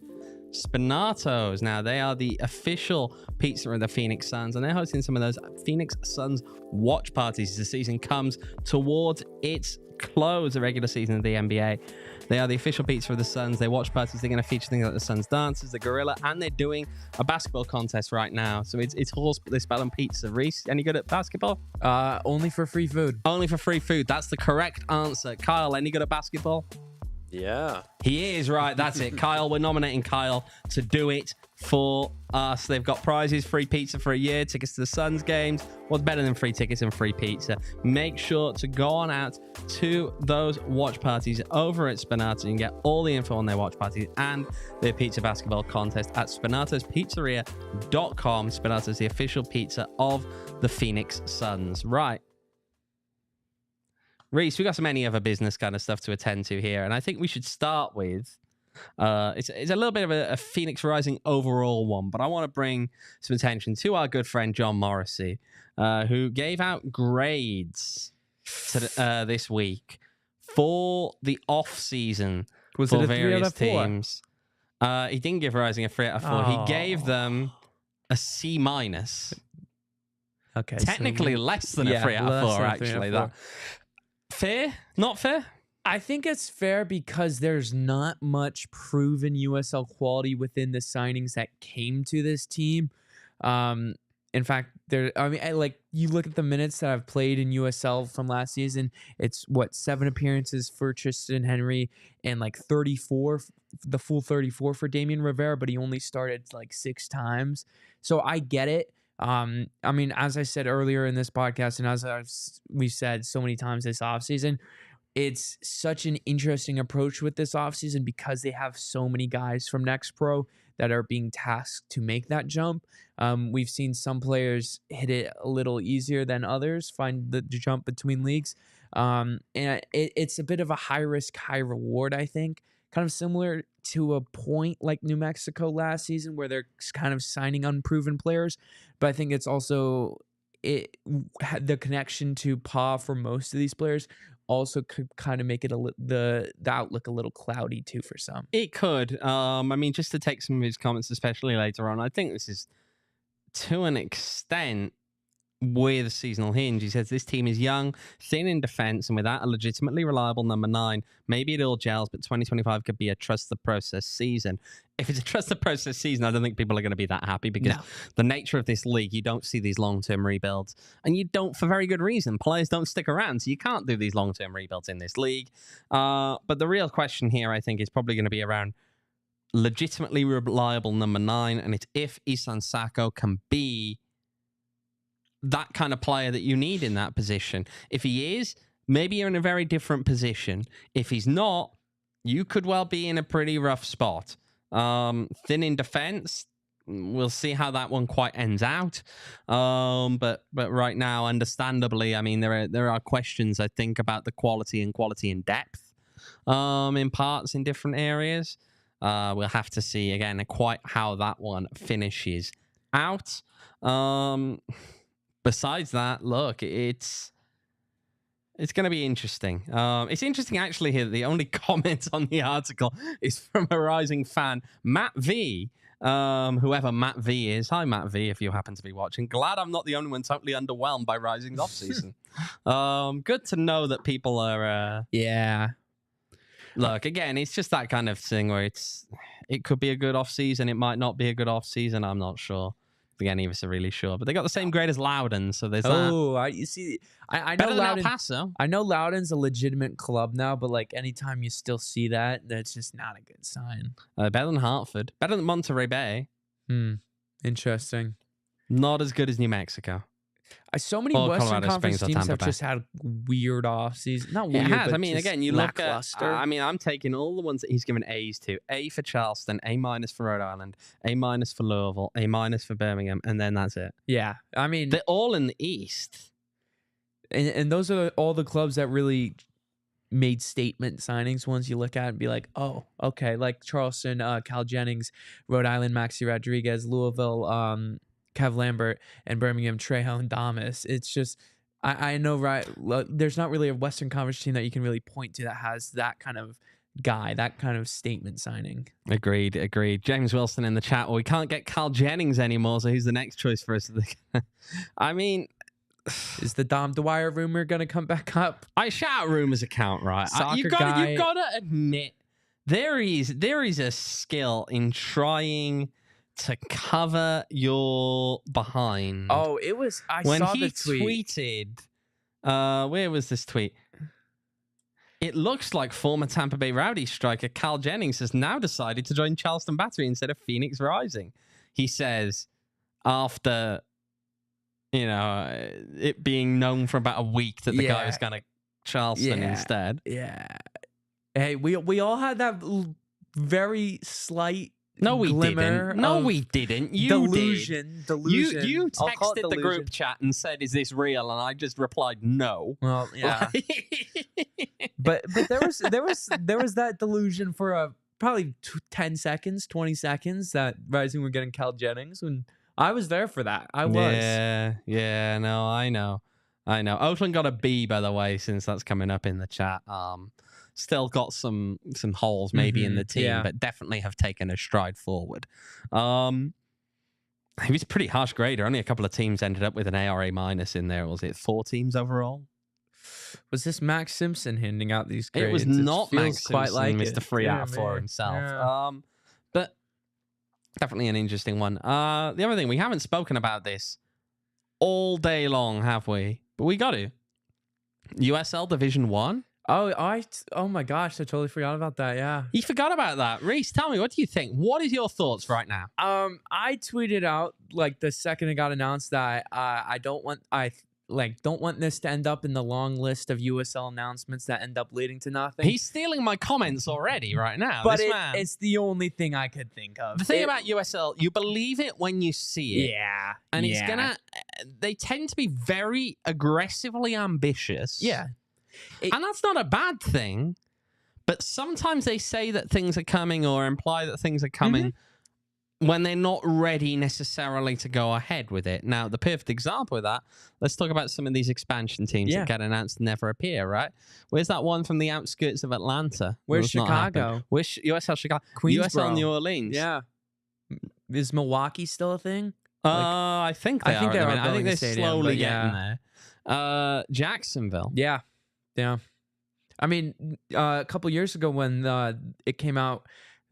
Spinatos, now they are the official pizza of the Phoenix Suns, and they're hosting some of those Phoenix Suns watch parties as the season comes towards its close, the regular season of the NBA. They are the official pizza of the Suns. They watch parties. They're going to feature things like the Suns dances, the gorilla, and they're doing a basketball contest right now. So it's horse, they're spelling pizza. Reese, any good at basketball? Only for free food. Only for free food. That's the correct answer. Kyle, any good at basketball? Yeah. He is, right. That's it. Kyle, we're nominating Kyle to do it for us. They've got prizes, free pizza for a year, tickets to the Suns games. What's better than free tickets and free pizza? Make sure to go on out to those watch parties over at Spinatos. You can get all the info on their watch parties and their pizza basketball contest at spinatospizzeria.com. Spinatos, the official pizza of the Phoenix Suns. Right. Reese, we got some any other business kind of stuff to attend to here, and I think we should start with it's a little bit of a Phoenix Rising overall one, but I want to bring some attention to our good friend John Morrissey, who gave out grades this week for the off season for various teams. He didn't give Rising a 3 out of 4. He gave them a C-. Okay, technically less than a 3 out of 4, actually. That. Fair? Not fair? I think it's fair because there's not much proven USL quality within the signings that came to this team. In fact, you look at the minutes that I've played in USL from last season. It's 7 appearances for Tristan Henry and 34, the full 34 for Damian Rivera, but he only started 6 times. So I get it. As I said earlier in this podcast, and as we've said so many times this offseason, it's such an interesting approach with this offseason because they have so many guys from Next Pro that are being tasked to make that jump. We've seen some players hit it a little easier than others, find the jump between leagues. And it's a bit of a high risk, high reward, I think. Kind of similar to a point like New Mexico last season where they're kind of signing unproven players. But I think it's also the connection to Pa for most of these players also could kind of make it the outlook a little cloudy too for some. It could. Just to take some of his comments, especially later on, I think this is to an extent with a seasonal hinge. He says this team is young, thin in defense, and without a legitimately reliable number 9, maybe it all gels, but 2025 could be a trust the process season. If it's a trust the process season, I don't think people are going to be that happy because the nature of this league, you don't see these long-term rebuilds, and you don't for very good reason. Players don't stick around, so you can't do these long-term rebuilds in this league. But the real question here, I think, is probably going to be around legitimately reliable number 9, and it's if Ihsan Sacko can be that kind of player that you need in that position. If he is, maybe you're in a very different position. If he's not, you could well be in a pretty rough spot. Thin in defense, we'll see how that one quite ends out. But right now, understandably, there are questions, I think, about the quality and depth in parts in different areas. We'll have to see, again, quite how that one finishes out. Besides that, look, it's going to be interesting. It's interesting, actually, here. The only comment on the article is from a Rising fan, Matt V. Whoever Matt V is. Hi, Matt V, if you happen to be watching. Glad I'm not the only one totally underwhelmed by Rising's offseason. Good to know that people are... Yeah. Look, again, it's just that kind of thing where it could be a good offseason. It might not be a good offseason. I'm not sure. Again, neither of us are really sure, but they got the same grade as Loudon, so there's that. I know Loudon. El Paso. I know Loudon's a legitimate club now, but anytime you still see that, that's just not a good sign. Better than Hartford, better than Monterey Bay. Interesting. Not as good as New Mexico. So many Western Conference teams have just had weird offseasons. Not weird, but again, you look at... I'm taking all the ones that he's given A's to. A for Charleston, A- for Rhode Island, A- for Louisville, A- for Birmingham, and then that's it. Yeah, they're all in the East. and those are all the clubs that really made statement signings. Ones you look at and be like, oh, okay, like Charleston, Cal Jennings, Rhode Island, Maxi Rodriguez, Louisville, Kev Lambert, and Birmingham, Trejo Damas. It's just, I know, right? There's not really a Western Conference team that you can really point to that has that kind of guy, that kind of statement signing. Agreed. James Wilson in the chat. Well, we can't get Cal Jennings anymore, so who's the next choice for us? I mean, is the Dom Dwyer rumor gonna come back up? I shout rumors account, right? You gotta admit there is a skill in trying to cover your behind. Oh, it was when saw he the tweet. Tweeted. Where was this tweet? It looks like former Tampa Bay Rowdy striker Cal Jennings has now decided to join Charleston Battery instead of Phoenix Rising. He says after, it being known for about a week that the guy was going to Charleston instead. Yeah. Hey, we all had that very slight No, we glimmer didn't. No, we didn't. You delusion. did. You texted the group chat and said, "Is this real?" And I just replied, "No." Well, yeah. but there was that delusion for probably 10 seconds, 20 seconds that Rising were getting Cal Jennings, and I was there for that. I was. Yeah. No, I know. Oakland got a B, by the way, since that's coming up in the chat. Still got some holes maybe in the team, but definitely have taken a stride forward. He was a pretty harsh grader. Only a couple of teams ended up with an ARA minus in there. Was it 4 teams overall? Was this Max Simpson handing out these grades? It was not Max quite Simpson, like Mr. 3 out of 4 himself. Yeah. But definitely an interesting one. The other thing, we haven't spoken about this all day long, have we? But we got to. USL Division 1? Oh my gosh, I totally forgot about that. Yeah. You forgot about that. Reese, tell me, what do you think? What is your thoughts right now? I tweeted out like the second it got announced that I don't want this to end up in the long list of USL announcements that end up leading to nothing. He's stealing my comments already right now. But it's the only thing I could think of. The thing about USL, you believe it when you see it. Yeah. And it's they tend to be very aggressively ambitious. Yeah. And that's not a bad thing, but sometimes they say that things are coming or imply that things are coming when they're not ready necessarily to go ahead with it. Now, the perfect example of that, let's talk about some of these expansion teams that get announced and never appear, right? Where's that one from the outskirts of Atlanta? Where's Chicago? Where's USL Chicago? Queensboro. USL New Orleans. Yeah. Is Milwaukee still a thing? I think they are. I think they're slowly getting there. Jacksonville. Yeah. I mean, a couple years ago when it came out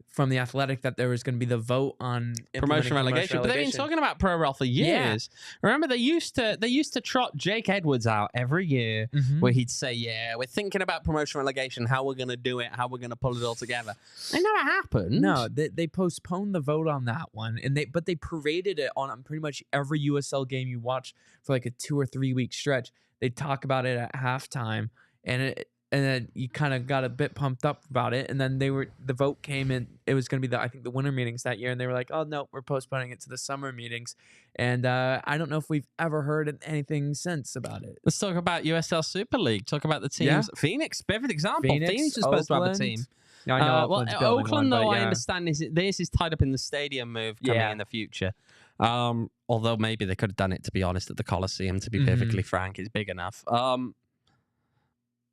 from The Athletic that there was going to be the vote on promotion relegation, but they've been talking about pro rel for years. Yeah. Remember, they used to trot Jake Edwards out every year, where he'd say, "Yeah, we're thinking about promotion relegation, how we're going to do it, how we're going to pull it all together." It never happened. No, they postponed the vote on that one, but they paraded it on pretty much every USL game you watch for like a 2 or 3 week stretch. They talk about it at halftime, and then you kind of got a bit pumped up about it, and then the vote came, and it was going to be the winter meetings that year, and they were like, "Oh no, we're postponing it to the summer meetings," and I don't know if we've ever heard anything since about it. Let's talk about USL Super League. Talk about the teams. Yeah. Phoenix, perfect example. Phoenix is supposed to have a team. Yeah, I know. Oakland, though, I understand this is tied up in the stadium move coming in the future. Although maybe they could have done it, to be honest, at the Coliseum. To be perfectly frank, it's big enough.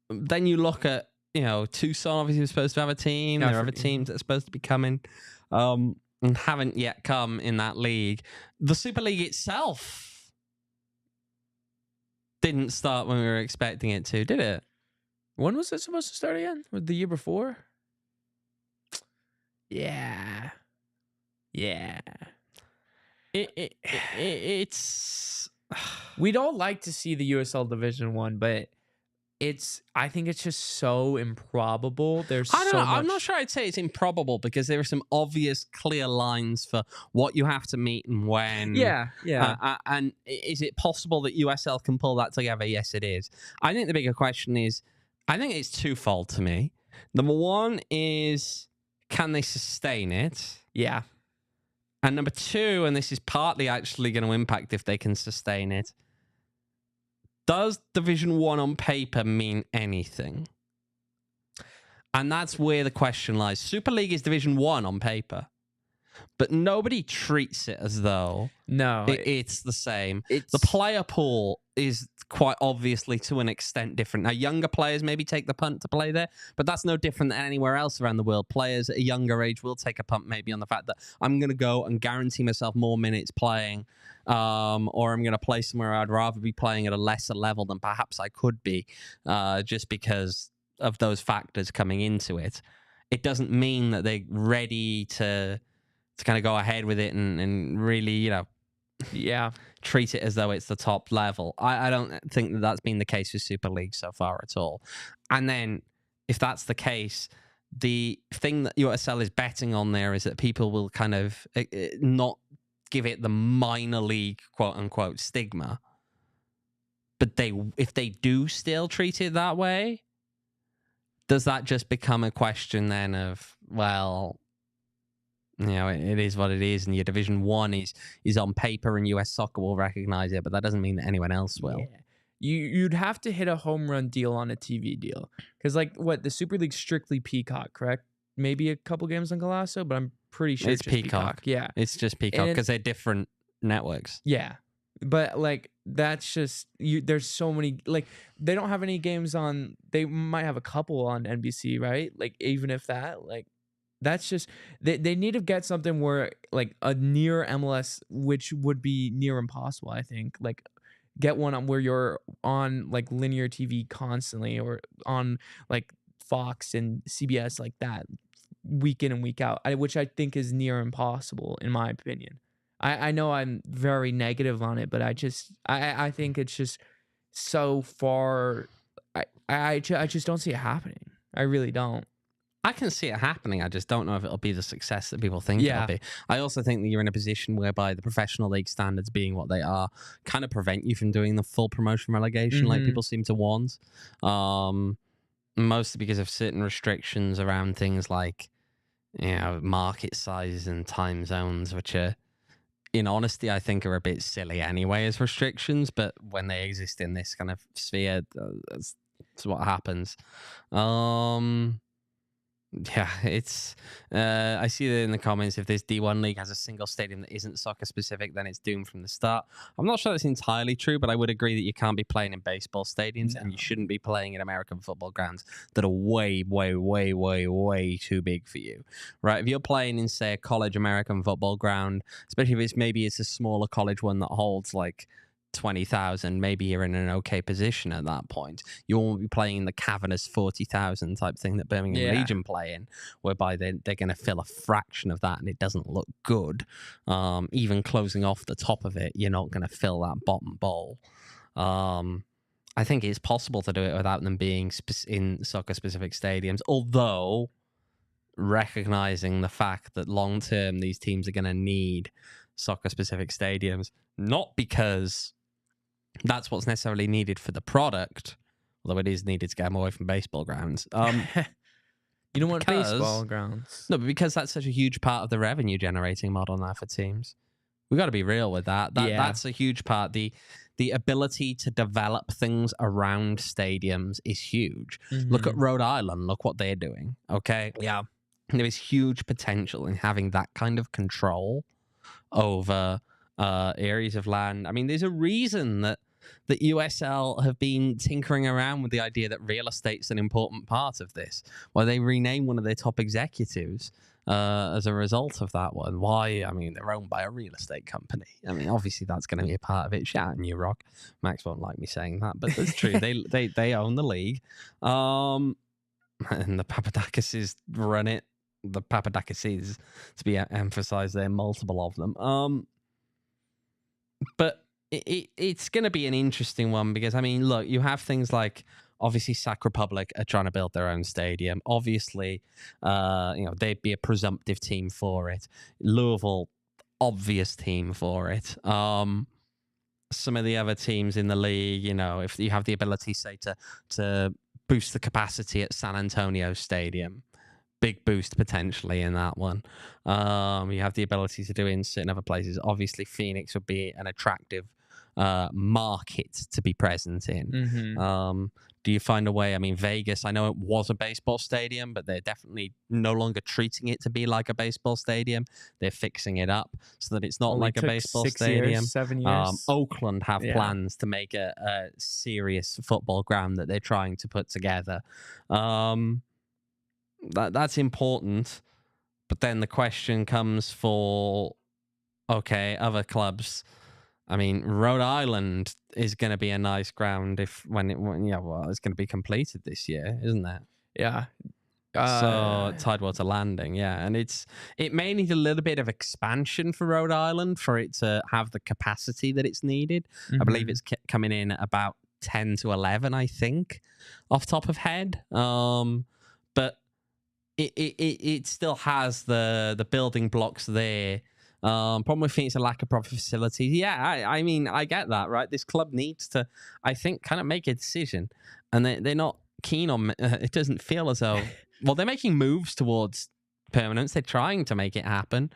Then you look at, Tucson obviously was supposed to have a team. There are other teams that are supposed to be coming and haven't yet come in that league. The Super League itself didn't start when we were expecting it to, did it? When was it supposed to start again? The year before? Yeah. It's... We'd all like to see the USL Division 1, but I think it's just so improbable. I'm not sure I'd say it's improbable because there are some obvious clear lines for what you have to meet and when. Yeah. And is it possible that USL can pull that together? Yes, it is. I think the bigger question is, I think it's twofold to me. Number one is, can they sustain it? Yeah. And number two, and this is partly actually going to impact if they can sustain it, does Division 1 on paper mean anything? And that's where the question lies. Super League is Division 1 on paper, but nobody treats it as though it's the same. The player pool is quite obviously to an extent different. Now, younger players maybe take the punt to play there, but that's no different than anywhere else around the world. Players at a younger age will take a punt maybe on the fact that I'm going to go and guarantee myself more minutes playing, or I'm going to play somewhere I'd rather be playing at a lesser level than perhaps I could be, just because of those factors coming into it. It doesn't mean that they're ready to kind of go ahead with it and really, treat it as though it's the top level. I don't think that that's been the case with Super League so far at all. And then if that's the case, the thing that USL is betting on there is that people will kind of not give it the minor league, quote unquote, stigma. But if they do still treat it that way, does that just become a question then of, well, it is what it is, and your Division 1 is on paper, and US Soccer will recognize it, but that doesn't mean that anyone else will. Yeah. You'd have to hit a home run deal on a TV deal. Because, the Super League's strictly Peacock, correct? Maybe a couple games on Golasso, but I'm pretty sure it's just Peacock. Yeah. It's just Peacock because they're different networks. Yeah. But, that's just... there's so many... they don't have any games on... They might have a couple on NBC, right? Even if that... that's just they need to get something where a near MLS, which would be near impossible, I think. Get one on where you're on linear TV constantly, or on Fox and CBS that week in and week out, which I think is near impossible in my opinion. I know I'm very negative on it, but I think it's just so far. I just don't see it happening. I really don't. I can see it happening. I just don't know if it'll be the success that people think it'll be. I also think that you're in a position whereby the professional league standards being what they are kind of prevent you from doing the full promotion relegation like people seem to want. Mostly because of certain restrictions around things like, market size and time zones, which are, in honesty, I think are a bit silly anyway as restrictions, but when they exist in this kind of sphere, that's what happens. Yeah, it's. I see that in the comments. If this D1 league has a single stadium that isn't soccer specific, then it's doomed from the start. I'm not sure that's entirely true, but I would agree that you can't be playing in baseball stadiums, and you shouldn't be playing in American football grounds that are way, way, way, way, way too big for you. Right? If you're playing in, say, a college American football ground, especially if it's a smaller college one that holds 20,000, maybe you're in an okay position at that point. You won't be playing the cavernous 40,000 type thing that Birmingham Legion play in, whereby they're going to fill a fraction of that and it doesn't look good. Even closing off the top of it, you're not going to fill that bottom bowl. I think it's possible to do it without them being in soccer-specific stadiums, although recognizing the fact that long-term these teams are going to need soccer-specific stadiums, not because that's what's necessarily needed for the product, although it is needed to get them away from baseball grounds. You don't want baseball grounds. No, but because that's such a huge part of the revenue generating model now for teams. We got to be real with that. That's a huge part. The ability to develop things around stadiums is huge. Look at Rhode Island. Look what they're doing. Okay. Yeah. There is huge potential in having that kind of control over areas of land. I mean, there's a reason that USL have been tinkering around with the idea that real estate's an important part of this. Why they renamed one of their top executives as a result of that one. Why? I mean, they're owned by a real estate company. I mean, obviously that's going to be a part of it. Shout out New Rock. Max won't like me saying that, but that's true. They own the league, and the Papadakis run it. The Papadakis, to be emphasized there, multiple of them. But it's going to be an interesting one because, I mean, look, you have things like, obviously, Sac Republic are trying to build their own stadium. Obviously, they'd be a presumptive team for it. Louisville, obvious team for it. Some of the other teams in the league, if you have the ability, say, to boost the capacity at San Antonio Stadium, big boost potentially in that one. You have the ability to do it in certain other places. Obviously, Phoenix would be an attractive market to be present in. Mm-hmm. Do you find a way? I mean, Vegas, I know it was a baseball stadium, but they're definitely no longer treating it to be like a baseball stadium. They're fixing it up so that it's not Only like a took baseball 6 stadium. years, 7 years. Oakland have Yeah. plans to make a serious football ground that they're trying to put together. That's important. But then the question comes for, okay, other clubs. I mean, Rhode Island is going to be a nice ground it's going to be completed this year, isn't it? Yeah. So Tidewater Landing, yeah, and it may need a little bit of expansion for Rhode Island for it to have the capacity that it's needed. I believe it's coming in at about 10 to 11, I think, off top of head. But it still has the building blocks there. Problem with Phoenix, a lack of proper facilities. Yeah, I mean, I get that, right? This club needs to, I think, kind of make a decision, and they're not keen on. It doesn't feel as though. Well, they're making moves towards permanence. They're trying to make it happen,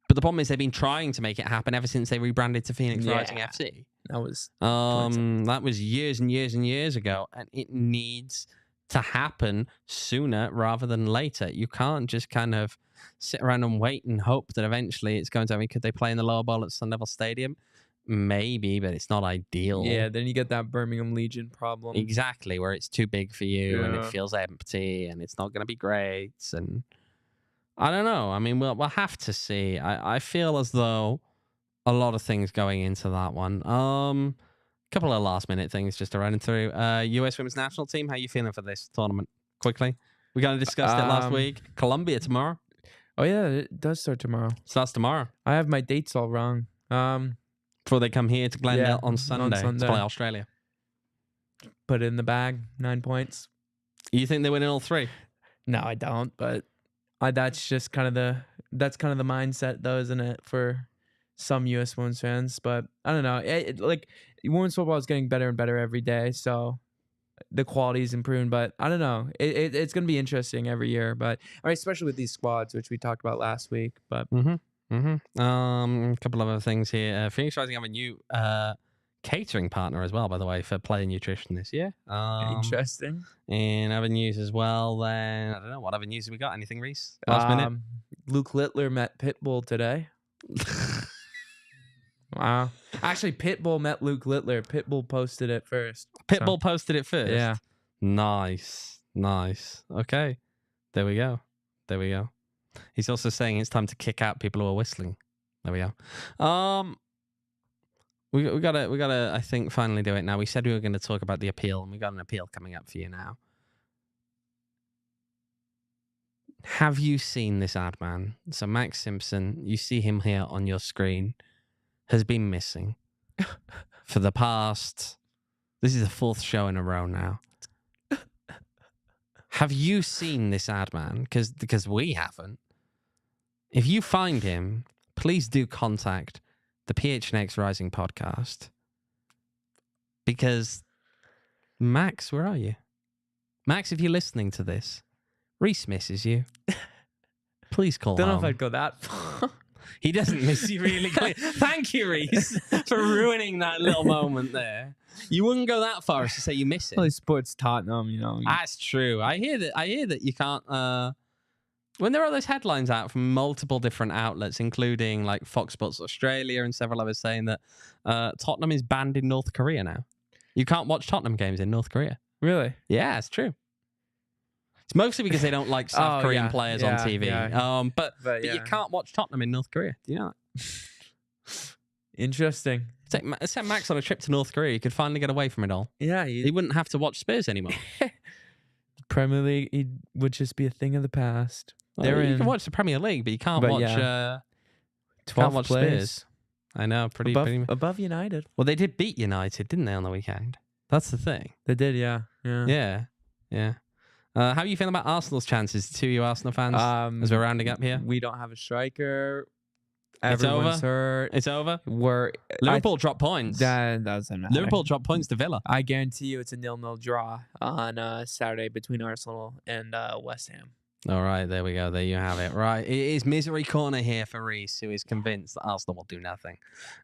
but the problem is they've been trying to make it happen ever since they rebranded to Phoenix Rising FC. That was that was years and years and years ago, and it needs to happen sooner rather than later. You can't just kind of sit around and wait and hope that eventually it's going to. I mean, could they play in the lower bowl at Sun Devil Stadium? Maybe, but it's not ideal. Yeah, then you get that Birmingham Legion problem. Exactly, where it's too big for you and it feels empty and it's not going to be great. And I don't know. I mean, we'll have to see. I feel as though a lot of things going into that one. Couple of last minute things just to run through. US Women's National Team, how you feeling for this tournament? Quickly. We kind of discussed it last week. Colombia tomorrow. Oh, yeah, it does start tomorrow. Starts tomorrow. I have my dates all wrong. Before they come here to Glendale on Sunday to play Australia. Put it in the bag, 9 points. You think they win in all three? No, I don't, but that's just kind of the mindset, though, isn't it, for some U.S. women's fans? But I don't know. Women's football is getting better and better every day, so the quality is improving. But I don't know. It's going to be interesting every year, but especially with these squads, which we talked about last week. But a couple of other things here. Phoenix Rising have a new catering partner as well, by the way, for player nutrition this year. Interesting. In other news as well, then I don't know what other news have we got. Anything, Reese? Last minute. Luke Littler met Pitbull today. Wow. Actually, Pitbull met Luke Littler. Pitbull posted it first. Pitbull posted it first? Yeah. Nice. Okay. There we go. He's also saying it's time to kick out people who are whistling. There we go. We gotta I think finally do it now. We said we were going to talk about the appeal, and we got an appeal coming up for you now. Have you seen this ad, man? So Max Simpson, you see him here on your screen, has been missing for the past. This is the 4th show in a row now. Have you seen this ad, man? Because we haven't. If you find him, please do contact the PHNX Rising podcast. Because Max, where are you? Max, if you're listening to this, Reese misses you. Please call Don't home. know if I'd go that far. He doesn't miss you really. Thank you, Reese, for ruining that little moment there. You wouldn't go that far as to say you miss it. Well, he supports Tottenham, you know. That's true. I hear that you can't. When there are those headlines out from multiple different outlets, including like Fox Sports Australia and several others, saying that Tottenham is banned in North Korea now. You can't watch Tottenham games in North Korea. Really? Yeah, it's true. It's mostly because they don't like South Korean players on TV. Yeah. But you can't watch Tottenham in North Korea. Do you know that? Interesting. Send Max on a trip to North Korea. He could finally get away from it all. Yeah. He wouldn't have to watch Spurs anymore. Premier League would just be a thing of the past. Well, you can watch the Premier League, but you can't watch 12th place. Spurs. I know, pretty above United. Well, they did beat United, didn't they, on the weekend? That's the thing. They did, yeah. How are you feeling about Arsenal's chances? To you Arsenal fans, as we're rounding up here, we don't have a striker. It's Everyone's over. hurt. It's over. Liverpool dropped points. That doesn't matter. Liverpool dropped points to Villa. I guarantee you, it's a 0-0 draw on Saturday between Arsenal and West Ham. All right, there we go. There you have it. Right, it is misery corner here for Rees, who is convinced that Arsenal will do nothing,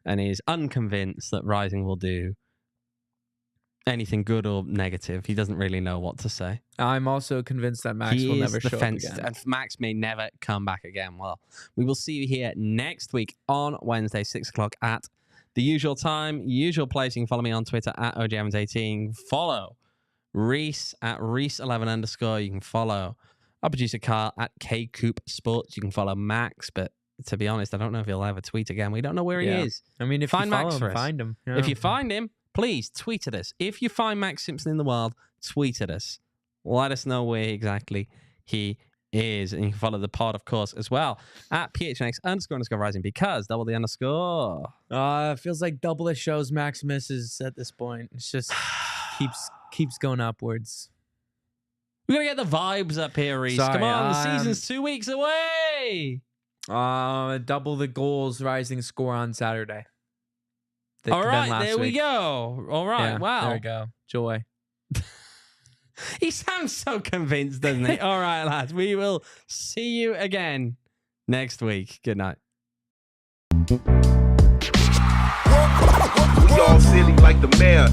and is unconvinced that Rising will do anything good or negative. He doesn't really know what to say. I'm also convinced that Max will never show up again. And Max may never come back again. Well, we will see you here next week on Wednesday, 6 o'clock at the usual time, usual place. You can follow me on Twitter at OJEvans18. Follow Rees at Rees11_. You can follow our producer Carl at KCoop Sports. You can follow Max, but to be honest, I don't know if he'll ever tweet again. We don't know where he is. I mean, if find you follow Max him, find him. Yeah. If you find him, please tweet at us. If you find Max Simpson in the wild, tweet at us. Let us know where exactly he is. And you can follow the pod, of course, as well at PHNX__rising because double the underscore. It feels like double the shows Max misses at this point. It's just keeps going upwards. We're going to get the vibes up here, Rees. Sorry, come on, the season's 2 weeks away. Double the goals Rising score on Saturday. All right, there we go. All right, yeah, wow. There we go. Joy. He sounds so convinced, doesn't he? All right, lads, we will see you again next week. Good night. We all silly like the mayor.